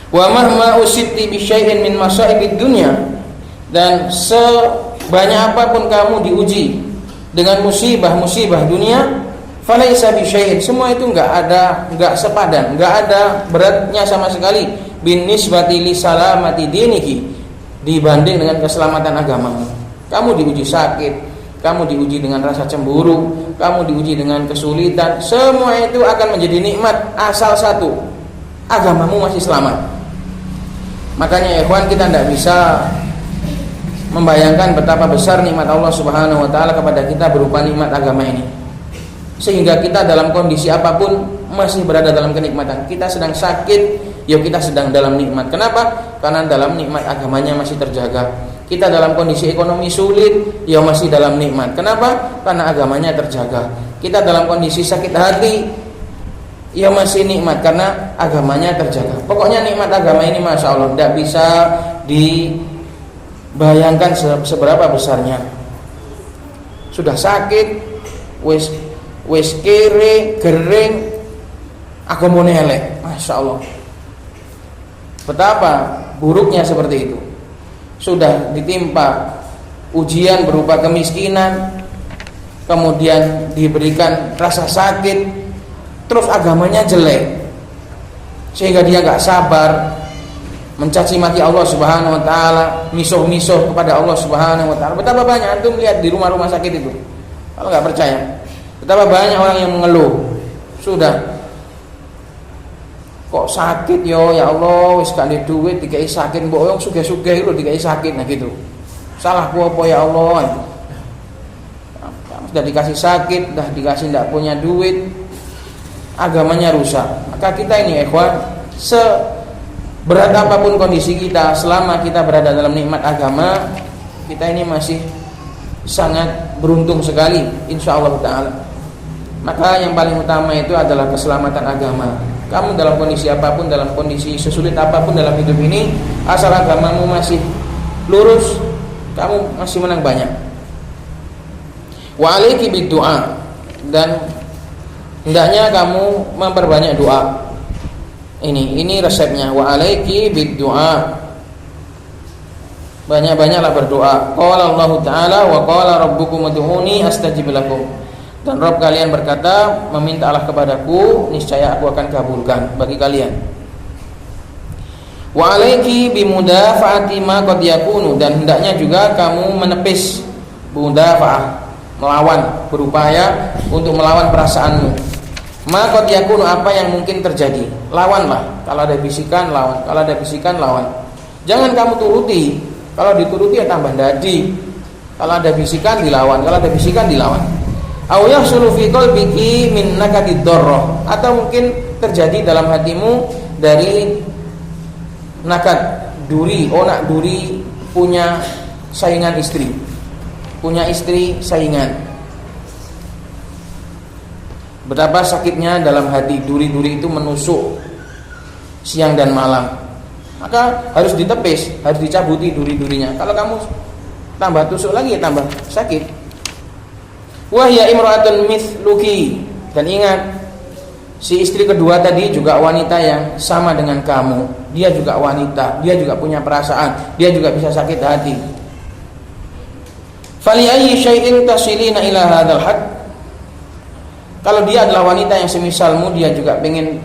Wa mahma usibti bi syai'in min masaibid dunya. Dan sebanyak apapun kamu diuji dengan musibah-musibah dunia, falaisa bi syai'in. Semua itu enggak sepadan, enggak ada beratnya sama sekali bin nisbati li salamati diniki, dibanding dengan keselamatan agamamu. Kamu diuji sakit, kamu diuji dengan rasa cemburu, kamu diuji dengan kesulitan, semua itu akan menjadi nikmat asal satu, agamamu masih selamat. Makanya ikhwan, kita tidak bisa membayangkan betapa besar nikmat Allah Subhanahu wa taala kepada kita berupa nikmat agama ini. Sehingga kita dalam kondisi apapun masih berada dalam kenikmatan. Kita sedang sakit, ya kita sedang dalam nikmat. Kenapa? Karena dalam nikmat agamanya masih terjaga. Kita dalam kondisi ekonomi sulit, ya masih dalam nikmat. Kenapa? Karena agamanya terjaga. Kita dalam kondisi sakit hati, ya masih nikmat karena agamanya terjaga. Pokoknya nikmat agama ini Masya Allah tidak bisa dibayangkan seberapa besarnya. Sudah sakit, wis kere, gering, agamane elek. Masya Allah, betapa buruknya seperti itu. Sudah ditimpa ujian berupa kemiskinan, kemudian diberikan rasa sakit, terus agamanya jelek, sehingga dia gak sabar mencaci maki Allah Subhanahu wa taala, misuh-misuh kepada Allah Subhanahu wa taala. Betapa banyak antum lihat di rumah-rumah sakit itu. Kalau gak percaya, betapa banyak orang yang mengeluh, sudah kok sakit yo, ya Allah, wis gak ada duit dikai sakit, mbok wong sugih-sugih lho dikai sakit, nah gitu. Salahku apa ya Allah? sudah dikasih sakit, sudah dikasih tidak punya duit, agamanya rusak. Maka kita ini ikhwan, seberat apapun kondisi kita, selama kita berada dalam nikmat agama, kita ini masih sangat beruntung sekali insyaallah ta'ala. Maka yang paling utama itu adalah keselamatan agama. Kamu dalam kondisi apapun, dalam kondisi sesulit apapun dalam hidup ini, asal agamamu masih lurus, kamu masih menang banyak. Wa alaiki bid-du'a, dan hendaknya kamu memperbanyak doa. Ini resepnya. Wa alaiki bid-du'a, banyak-banyaklah berdoa. Qala Allah Ta'ala wa qala rabbukum ud'uni astajib lakum. Dan Rabb kalian berkata, memintalah kepadaku, niscaya aku akan kabulkan bagi kalian. Wa alaiki bimudafa'ati ma qad yakunu, dan hendaknya juga kamu menepis mudafa'ah, melawan, berupaya untuk melawan perasaanmu. Ma qad yakunu, apa yang mungkin terjadi, lawanlah. Kalau ada bisikan, lawan. Kalau ada bisikan, lawan. Jangan kamu turuti. Kalau dituruti ya tambah dadi. Kalau ada bisikan, dilawan. Kalau ada bisikan, dilawan. Aw yahsulu fi qalbiki min nakadid darrah, atau mungkin terjadi dalam hatimu dari nakad, duri, onak duri, punya saingan istri. Punya istri saingan. Betapa sakitnya dalam hati, duri-duri itu menusuk siang dan malam. Maka harus ditepis, harus dicabuti duri-durinya. Kalau kamu tambah tusuk lagi ya tambah sakit. Wahya imra'atun mithluki, dan ingat, si istri kedua tadi juga wanita yang sama dengan kamu. Dia juga wanita, dia juga punya perasaan, dia juga bisa sakit hati. Fali ayyi syai'in tasilina ila hadzal had. Kalau dia adalah wanita yang semisalmu, dia juga pengen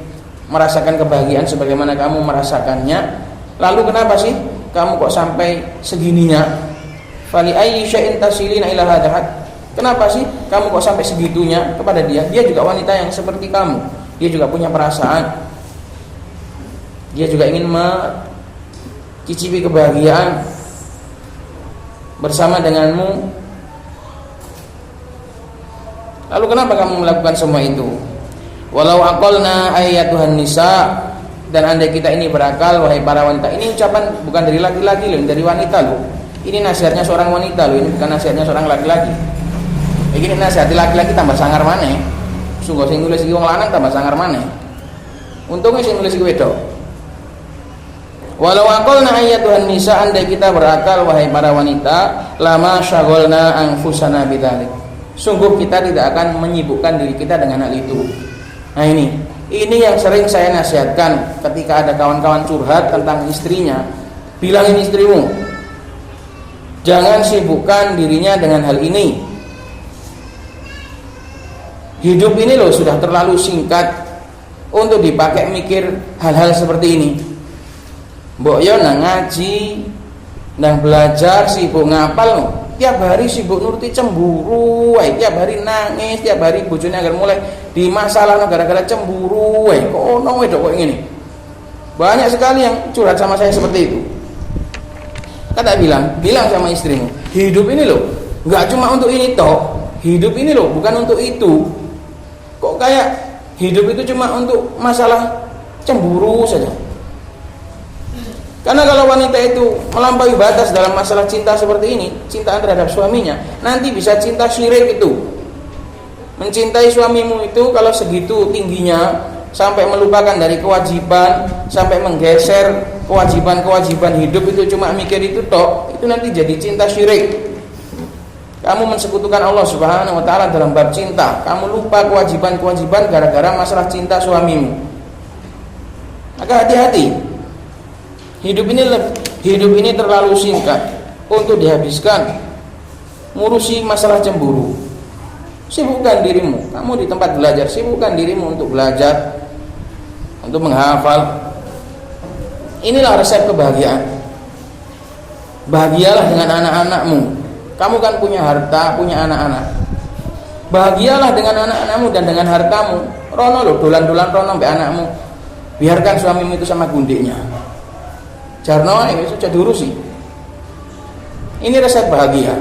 merasakan kebahagiaan sebagaimana kamu merasakannya. Lalu kenapa sih kamu kok sampai segininya? Fali ayyi syai'in tasilina ila hadzal had. Kenapa sih kamu kok sampai segitunya kepada dia? Dia juga wanita yang seperti kamu. Dia juga punya perasaan. Dia juga ingin mencicipi kebahagiaan bersama denganmu. Lalu kenapa kamu melakukan semua itu? Walau aqalna ayyatuhan nisa, dan andai kita ini berakal wahai para wanita. Ini ucapan bukan dari laki-laki loh, dari wanita loh. Ini nasihatnya seorang wanita loh, ini bukan nasihatnya seorang laki-laki. Ini nasihati laki-laki tambah sangar maneh. Sungguh sing nulis iki wong lanang tambah sangar maneh. Untungnya sing nulis iki wedok. Walau aqalna ayyatuhan nisa, andai kita berakal wahai para wanita, lama syaghalna anfusana bidzalik. Sungguh kita tidak akan menyibukkan diri kita dengan hal itu. Nah ini yang sering saya nasihatkan ketika ada kawan-kawan curhat tentang istrinya. Bilangin istrimu, jangan sibukkan dirinya dengan hal ini. Hidup ini loh sudah terlalu singkat untuk dipakai mikir hal-hal seperti ini. Mbok yo nang ngaji, nang belajar, sibuk ngapal no. Tiap hari sibuk nuruti cemburu, tiap hari nangis, tiap hari bojone agar mulai di masalah gara-gara cemburu, kok ono wedok kok ngene. Banyak sekali yang curhat sama saya seperti itu. Kata bilang sama istrimu, hidup ini loh enggak cuma untuk ini toh. Hidup ini loh bukan untuk itu. Kok kayak hidup itu cuma untuk masalah cemburu saja. Karena kalau wanita itu melampaui batas dalam masalah cinta seperti ini, cintaan terhadap suaminya, nanti bisa cinta syirik itu. Mencintai suamimu itu kalau segitu tingginya, sampai melupakan dari kewajiban, sampai menggeser kewajiban-kewajiban hidup itu cuma mikir itu tok, itu nanti jadi cinta syirik. Kamu mensekutukan Allah Subhanahu wa taala dalam bab cinta. Kamu lupa kewajiban-kewajiban gara-gara masalah cinta suamimu. Maka hati-hati. Hidup ini terlalu singkat untuk dihabiskan ngurusi masalah cemburu. Sibukkan dirimu. Kamu di tempat belajar, sibukkan dirimu untuk belajar, untuk menghafal. Inilah resep kebahagiaan. Bahagialah dengan anak-anakmu. Kamu kan punya harta, punya anak-anak. Bahagialah dengan anak-anakmu dan dengan hartamu. Rono loh, dolan-dolan rono mbek anakmu. Biarkan suamimu itu sama gundiknya. Jarno itu sudah diurusi. Ini resep bahagia.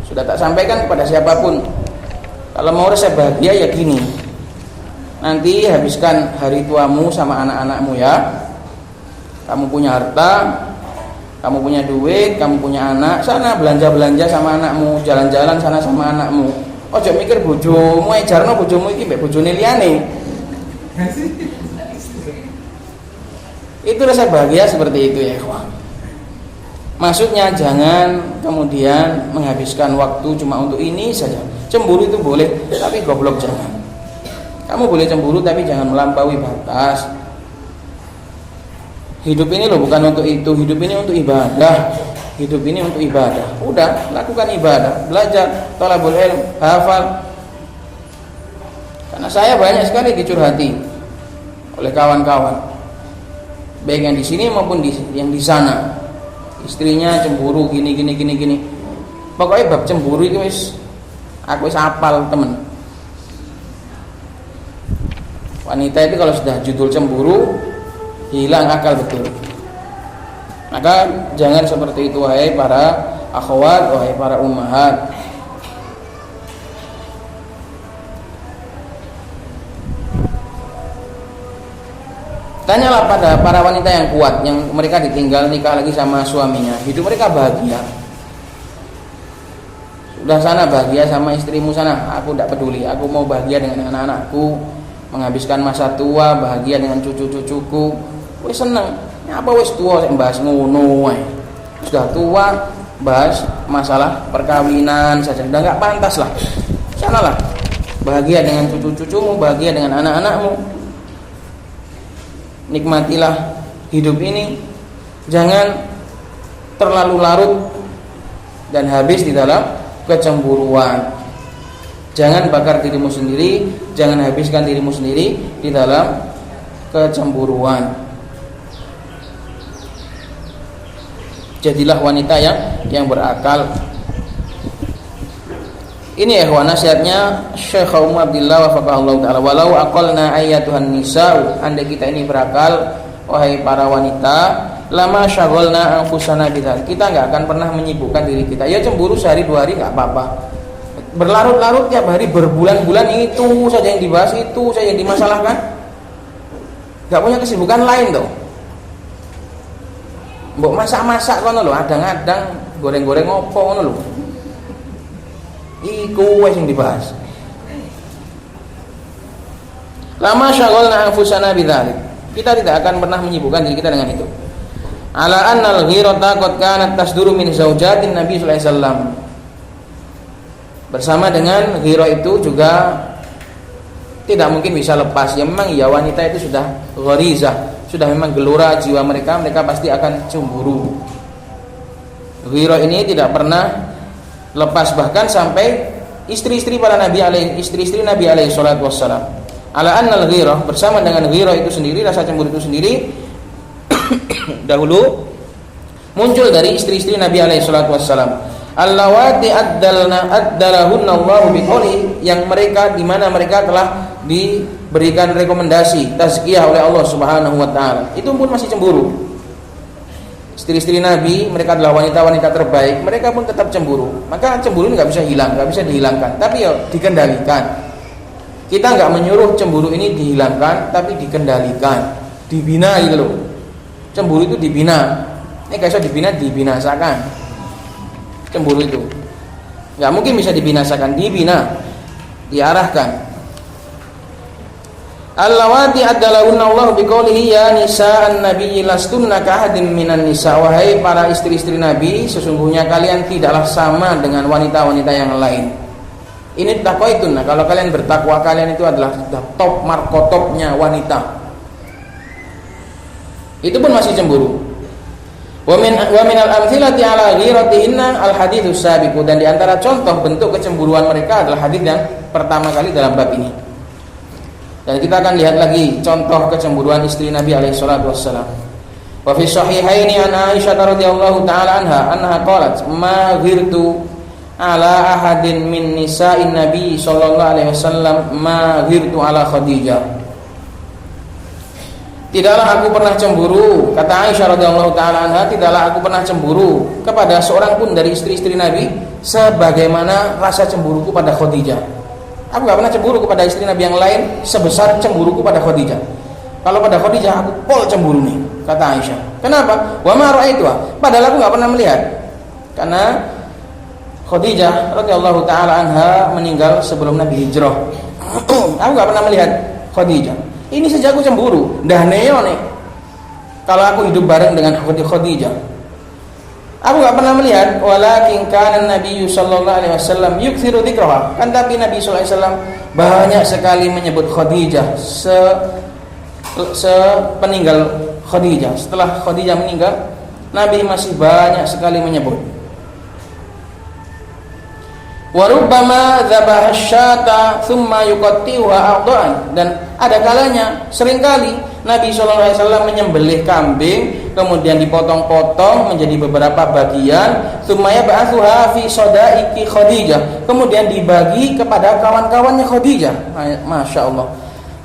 Sudah tak sampaikan kepada siapapun. Kalau mau resep bahagia ya gini, nanti habiskan hari tuamu sama anak-anakmu ya. Kamu punya harta, kamu punya duit, kamu punya anak, sana belanja-belanja sama anakmu, jalan-jalan sana sama anakmu. Ojo mikir bojomu, jarno bojomu iki mbek bojone liyane. Itu resep bahagia seperti itu ya, ikhwan. Maksudnya jangan kemudian menghabiskan waktu cuma untuk ini saja. Cemburu itu boleh, tapi goblok jangan. Kamu boleh cemburu tapi jangan melampaui batas. Hidup ini loh bukan untuk itu, hidup ini untuk ibadah. Hidup ini untuk ibadah. Udah, lakukan ibadah, belajar, thalabul ilm, hafal. Karena saya banyak sekali dicurhati oleh kawan-kawan, baik yang di sini maupun yang di sana. Istrinya cemburu gini. Pokoknya bab cemburu itu aku wis apal temen. Wanita itu kalau sudah judul cemburu hilang akal betul. Maka jangan seperti itu wahai para akhwat, wahai para ummahat. Tanyalah pada para wanita yang kuat, yang mereka ditinggal nikah lagi sama suaminya, hidup mereka bahagia. Sudah sana bahagia sama istrimu sana, aku tidak peduli, aku mau bahagia dengan anak-anakku, menghabiskan masa tua bahagia dengan cucu-cucuku. Wis seneng, apa wis tua sing bahas ngono wae. Sudah tua bahas masalah perkawinan saja, sudah enggak pantas lah. Sanalah bahagia dengan cucu-cucumu, bahagia dengan anak-anakmu. Nikmatilah hidup ini, jangan terlalu larut dan habis di dalam kecemburuan. Jangan bakar dirimu sendiri, jangan habiskan dirimu sendiri di dalam kecemburuan. Jadilah wanita yang berakal. Ini ikhwan nasihatnya Syekh Umar Abdillah wafaqahullah ta'ala. Walau aqalna ayyatuhan nisa'u, andai kita ini berakal wahai para wanita, lama syaghalna anfusana bidzalik, kita enggak akan pernah menyibukkan diri kita. Ya cemburu sehari dua hari enggak apa-apa. Berlarut-larut tiap hari berbulan-bulan itu saja yang dibahas, itu saja yang dimasalahkan. Enggak punya kesibukan lain tuh. Mbok masak-masak kono lho, adang-adang goreng-goreng opo ngono lho. Iku wis sing dibahas. Lama syaghalna anfusana bidzalik. Kita tidak akan pernah menyibukkan diri kita dengan itu. Ala annal ghirata qad kanat tasduru min zaujatin Nabi sallallahu alaihi wasallam. Bersama dengan ghirah itu juga tidak mungkin bisa lepas. Ya memang ya wanita itu sudah gharizah, sudah memang gelora jiwa mereka pasti akan cemburu. Ghirah ini tidak pernah lepas, bahkan sampai istri-istri para nabi alaihi salatu wassalam. Ala annal ghirah, bersama dengan ghirah itu sendiri, rasa cemburu itu sendiri dahulu muncul dari istri-istri Nabi alaihi salatu wassalam. Allawati addalahunna Allahu biqouli, yang mereka di mana mereka telah diberikan rekomendasi tazkiyah oleh Allah Subhanahu wa taala. Itu pun masih cemburu. Istri-istri Nabi, mereka adalah wanita-wanita terbaik, mereka pun tetap cemburu. Maka cemburu ini nggak bisa hilang, nggak bisa dihilangkan, tapi ya dikendalikan. Kita nggak menyuruh cemburu ini dihilangkan, tapi dikendalikan, dibina gitu loh. Cemburu itu dibina. Ini nggak bisa dibina, dibinasakan. Cemburu itu nggak mungkin bisa dibinasakan, dibina, diarahkan. Allawati addalahunna Allah biqaulihi ya nisa'an nabiyyi lastunna kahadin minan nisa, wahai para istri-istri Nabi, sesungguhnya kalian tidaklah sama dengan wanita-wanita yang lain. Ini taqwaitun, kalau kalian bertakwa, kalian itu adalah top markotopnya wanita. Itu pun masih cemburu. Wa minal amthilati ala ghiratihinna al haditsus sabiqu, dan di antara contoh bentuk kecemburuan mereka adalah hadis yang pertama kali dalam bab ini. Dan kita akan lihat lagi contoh kecemburuan istri Nabi alaihi salatu wassalam. Wa fi sahihaini an Aisyah radhiyallahu taala anha qalat ma ghirtu ala ahadin min nisa'in Nabi sallallahu alaihi wasallam ma ghirtu ala Khadijah. Tidaklah aku pernah cemburu, kata Aisyah radhiyallahu taala anha, tidaklah aku pernah cemburu kepada seorang pun dari istri-istri Nabi sebagaimana rasa cemburuku pada Khadijah. Aku nggak pernah cemburu kepada istri Nabi yang lain sebesar cemburuku pada Khadijah. Kalau pada Khadijah aku pol cemburu nih, kata Aisyah. Kenapa? Wa ma ra'aituha. Padahal aku nggak pernah melihat. Karena Khadijah radhiyallahu taala anha meninggal sebelum Nabi hijrah. Aku nggak pernah melihat Khadijah. Ini sejak aku cemburu. Dah neo nih. Kalau aku hidup bareng dengan Khadijah. Aku nggak pernah melihat. Walakin kana Nabi sallallahu alaihi wasallam yukthiru dzikraha. Kan tapi Nabi sallallahu alaihi wasallam banyak sekali menyebut Khadijah sepeninggal Khadijah. Setelah Khadijah meninggal, Nabi masih banyak sekali menyebut. Wa rubbama dzabaha syata thumma yuqatti'uha a'dha'an. Dan ada kalanya seringkali Nabi sallallahu alaihi wasallam menyembelih kambing, kemudian dipotong-potong menjadi beberapa bagian, thumma yab'atsuha fi sadaiki Khadijah, kemudian dibagi kepada kawan-kawannya Khadijah. Masya Allah,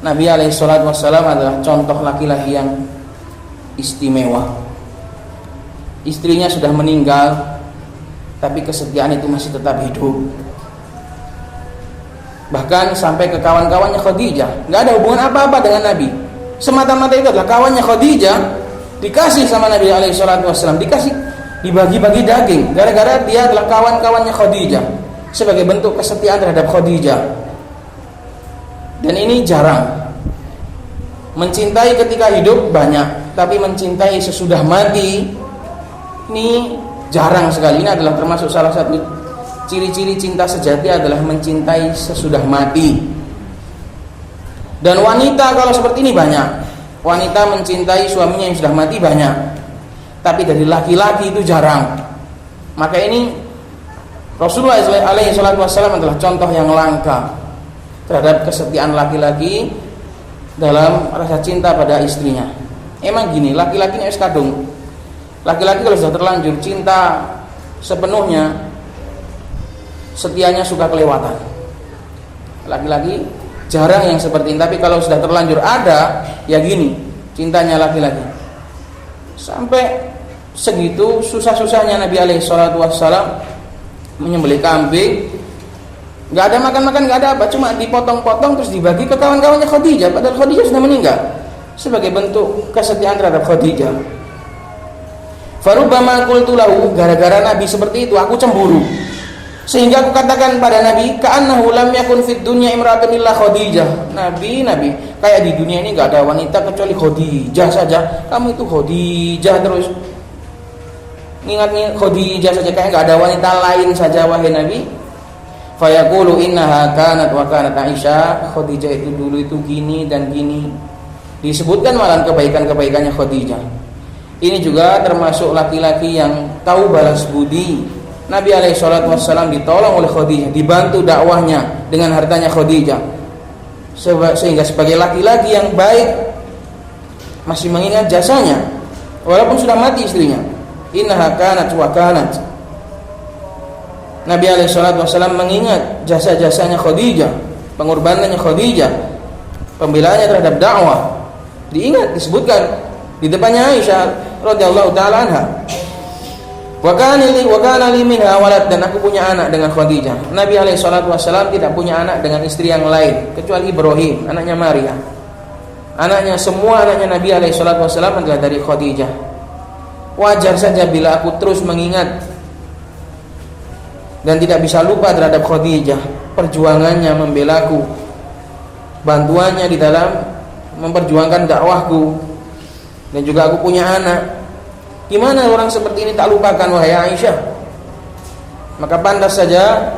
Nabi alaihi salatu wassalam adalah contoh laki-laki yang istimewa. Istrinya sudah meninggal, tapi kesetiaan itu masih tetap hidup. Bahkan sampai ke kawan-kawannya Khadijah, nggak ada hubungan apa-apa dengan Nabi. Semata-mata itu adalah kawannya Khadijah, dikasih sama Nabi SAW, dibagi-bagi daging, gara-gara dia adalah kawan-kawannya Khadijah, sebagai bentuk kesetiaan terhadap Khadijah. Dan ini jarang. Mencintai ketika hidup banyak, tapi mencintai sesudah mati ini jarang sekali. Ini adalah termasuk salah satu ciri-ciri cinta sejati adalah mencintai sesudah mati. Dan wanita kalau seperti ini banyak. Wanita mencintai suaminya yang sudah mati banyak. Tapi dari laki-laki itu jarang. Maka ini Rasulullah SAW adalah contoh yang langka terhadap kesetiaan laki-laki dalam rasa cinta pada istrinya. Emang gini, laki-laki ini harus kadung. Laki-laki kalau sudah terlanjur cinta sepenuhnya, setianya suka kelewatan. Laki-laki jarang yang seperti ini. Tapi kalau sudah terlanjur ada, ya gini cintanya laki-laki. Sampai segitu susah-susahnya Nabi SAW menyembelih kambing, nggak ada makan-makan, nggak ada apa, cuma dipotong-potong terus dibagi ke kawan-kawannya Khadijah. Padahal Khadijah sudah meninggal, sebagai bentuk kesetiaan terhadap Khadijah. Farubbama qultu lahu, gara-gara Nabi seperti itu aku cemburu, sehingga aku katakan pada Nabi, ka'annahu lam yakun fid dunya imra'atun illa Khadijah. Nabi, kayak di dunia ini enggak ada wanita kecuali Khadijah saja. Kamu itu Khadijah terus. Ingat Khadijah saja, kayak enggak ada wanita lain saja wahai Nabi. Fa yaqulu innaha kanat wa kanat Aisyah. Khadijah itu dulu itu gini dan gini. Disebutkan malah kebaikan-kebaikannya Khadijah. Ini juga termasuk laki-laki yang tahu balas budi. Nabi SAW ditolong oleh Khadijah, dibantu dakwahnya dengan hartanya Khadijah, sehingga sebagai laki-laki yang baik masih mengingat jasanya walaupun sudah mati istrinya. Innaha kanat wa kanat. Nabi SAW mengingat jasa-jasanya Khadijah, pengorbanannya Khadijah, pembelaannya terhadap dakwah, diingat, disebutkan di depannya Aisyah radhiyallahu taala anha. Wa kana li minha walad, dan aku punya anak dengan Khadijah. Nabi SAW tidak punya anak dengan istri yang lain kecuali Ibrahim, anaknya Maria. Semua anaknya Nabi SAW adalah dari Khadijah. Wajar saja bila aku terus mengingat dan tidak bisa lupa terhadap Khadijah, perjuangannya membelaku, bantuannya di dalam memperjuangkan dakwahku, dan juga aku punya anak. Gimana orang seperti ini tak lupakan wahai Aisyah? Maka pantas saja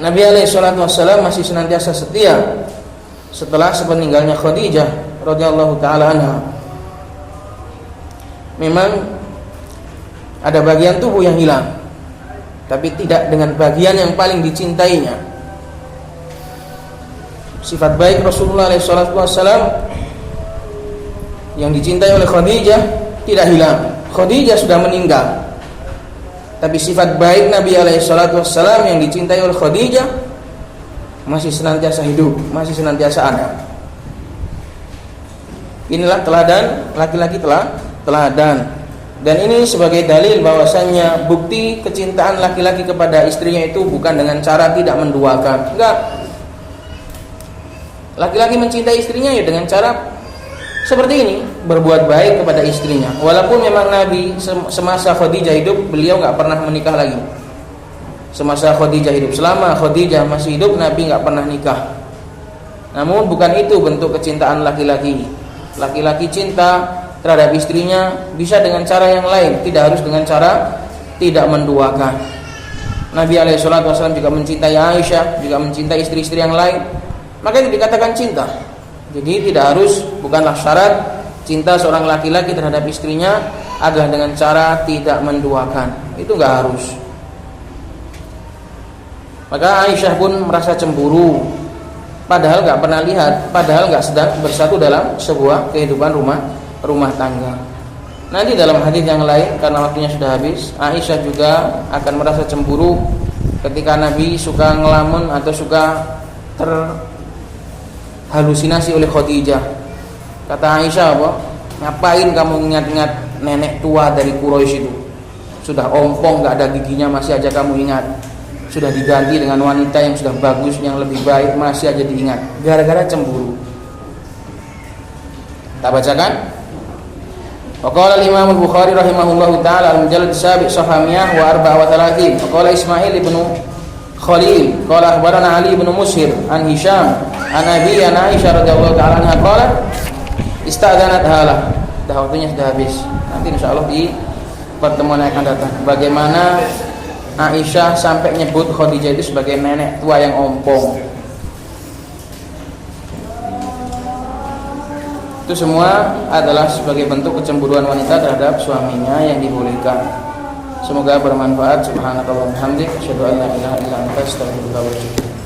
Nabi SAW masih senantiasa setia setelah sepeninggalnya Khadijah radhiyallahu taala anha. Memang ada bagian tubuh yang hilang, tapi tidak dengan bagian yang paling dicintainya. Sifat baik Rasulullah SAW yang dicintai oleh Khadijah tidak hilang. Khadijah sudah meninggal, tapi sifat baik Nabi SAW yang dicintai oleh Khadijah masih senantiasa hidup, masih senantiasa ada. Inilah teladan laki-laki teladan. Dan ini sebagai dalil bahwasannya bukti kecintaan laki-laki kepada istrinya itu bukan dengan cara tidak menduakan. Enggak. Laki-laki mencintai istrinya ya dengan cara seperti ini, berbuat baik kepada istrinya. Walaupun memang Nabi semasa Khadijah hidup, beliau enggak pernah menikah lagi. Semasa Khadijah hidup, selama Khadijah masih hidup, Nabi enggak pernah nikah. Namun bukan itu bentuk kecintaan laki-laki. Laki-laki cinta terhadap istrinya bisa dengan cara yang lain, tidak harus dengan cara tidak menduakan. Nabi SAW juga mencintai Aisyah, juga mencintai istri-istri yang lain, maka itu dikatakan cinta. Jadi tidak harus, bukanlah syarat cinta seorang laki-laki terhadap istrinya adalah dengan cara tidak menduakan. Itu enggak harus. Maka Aisyah pun merasa cemburu, padahal enggak pernah lihat, padahal enggak sedang bersatu dalam sebuah kehidupan rumah tangga. Nanti dalam hadis yang lain, karena waktunya sudah habis, Aisyah juga akan merasa cemburu ketika Nabi suka ngelamun atau suka terhalusinasi oleh Khadijah. Kata Aisyah, apa? Ngapain kamu ingat-ingat nenek tua dari Quraisy itu? Sudah ompong, gak ada giginya, masih aja kamu ingat. Sudah diganti dengan wanita yang sudah bagus, yang lebih baik, masih aja diingat. Gara-gara cemburu. Tak bacakan? Waqala al-Imam al-Bukhari rahimahullahu ta'ala al-mujallad as-sabi' safhamiyah wa 34. Waqala Ismail ibn Khalil qala akhbarana Ali ibn Mushir an Hisham an Abi Aisyah radhiyallahu ta'ala anha qalat ista'dzanat hala. Dah waktunya sudah habis. Nanti insyaallah di pertemuan yang akan datang bagaimana Aisyah sampai nyebut Khadijah itu sebagai nenek tua yang ompong. Itu semua adalah sebagai bentuk kecemburuan wanita terhadap suaminya yang dibolehkan. Semoga bermanfaat. Subhanakallahumma wa bihamdika asyhadu an la ilaha illa anta astaghfiruka wa atubu ilaik.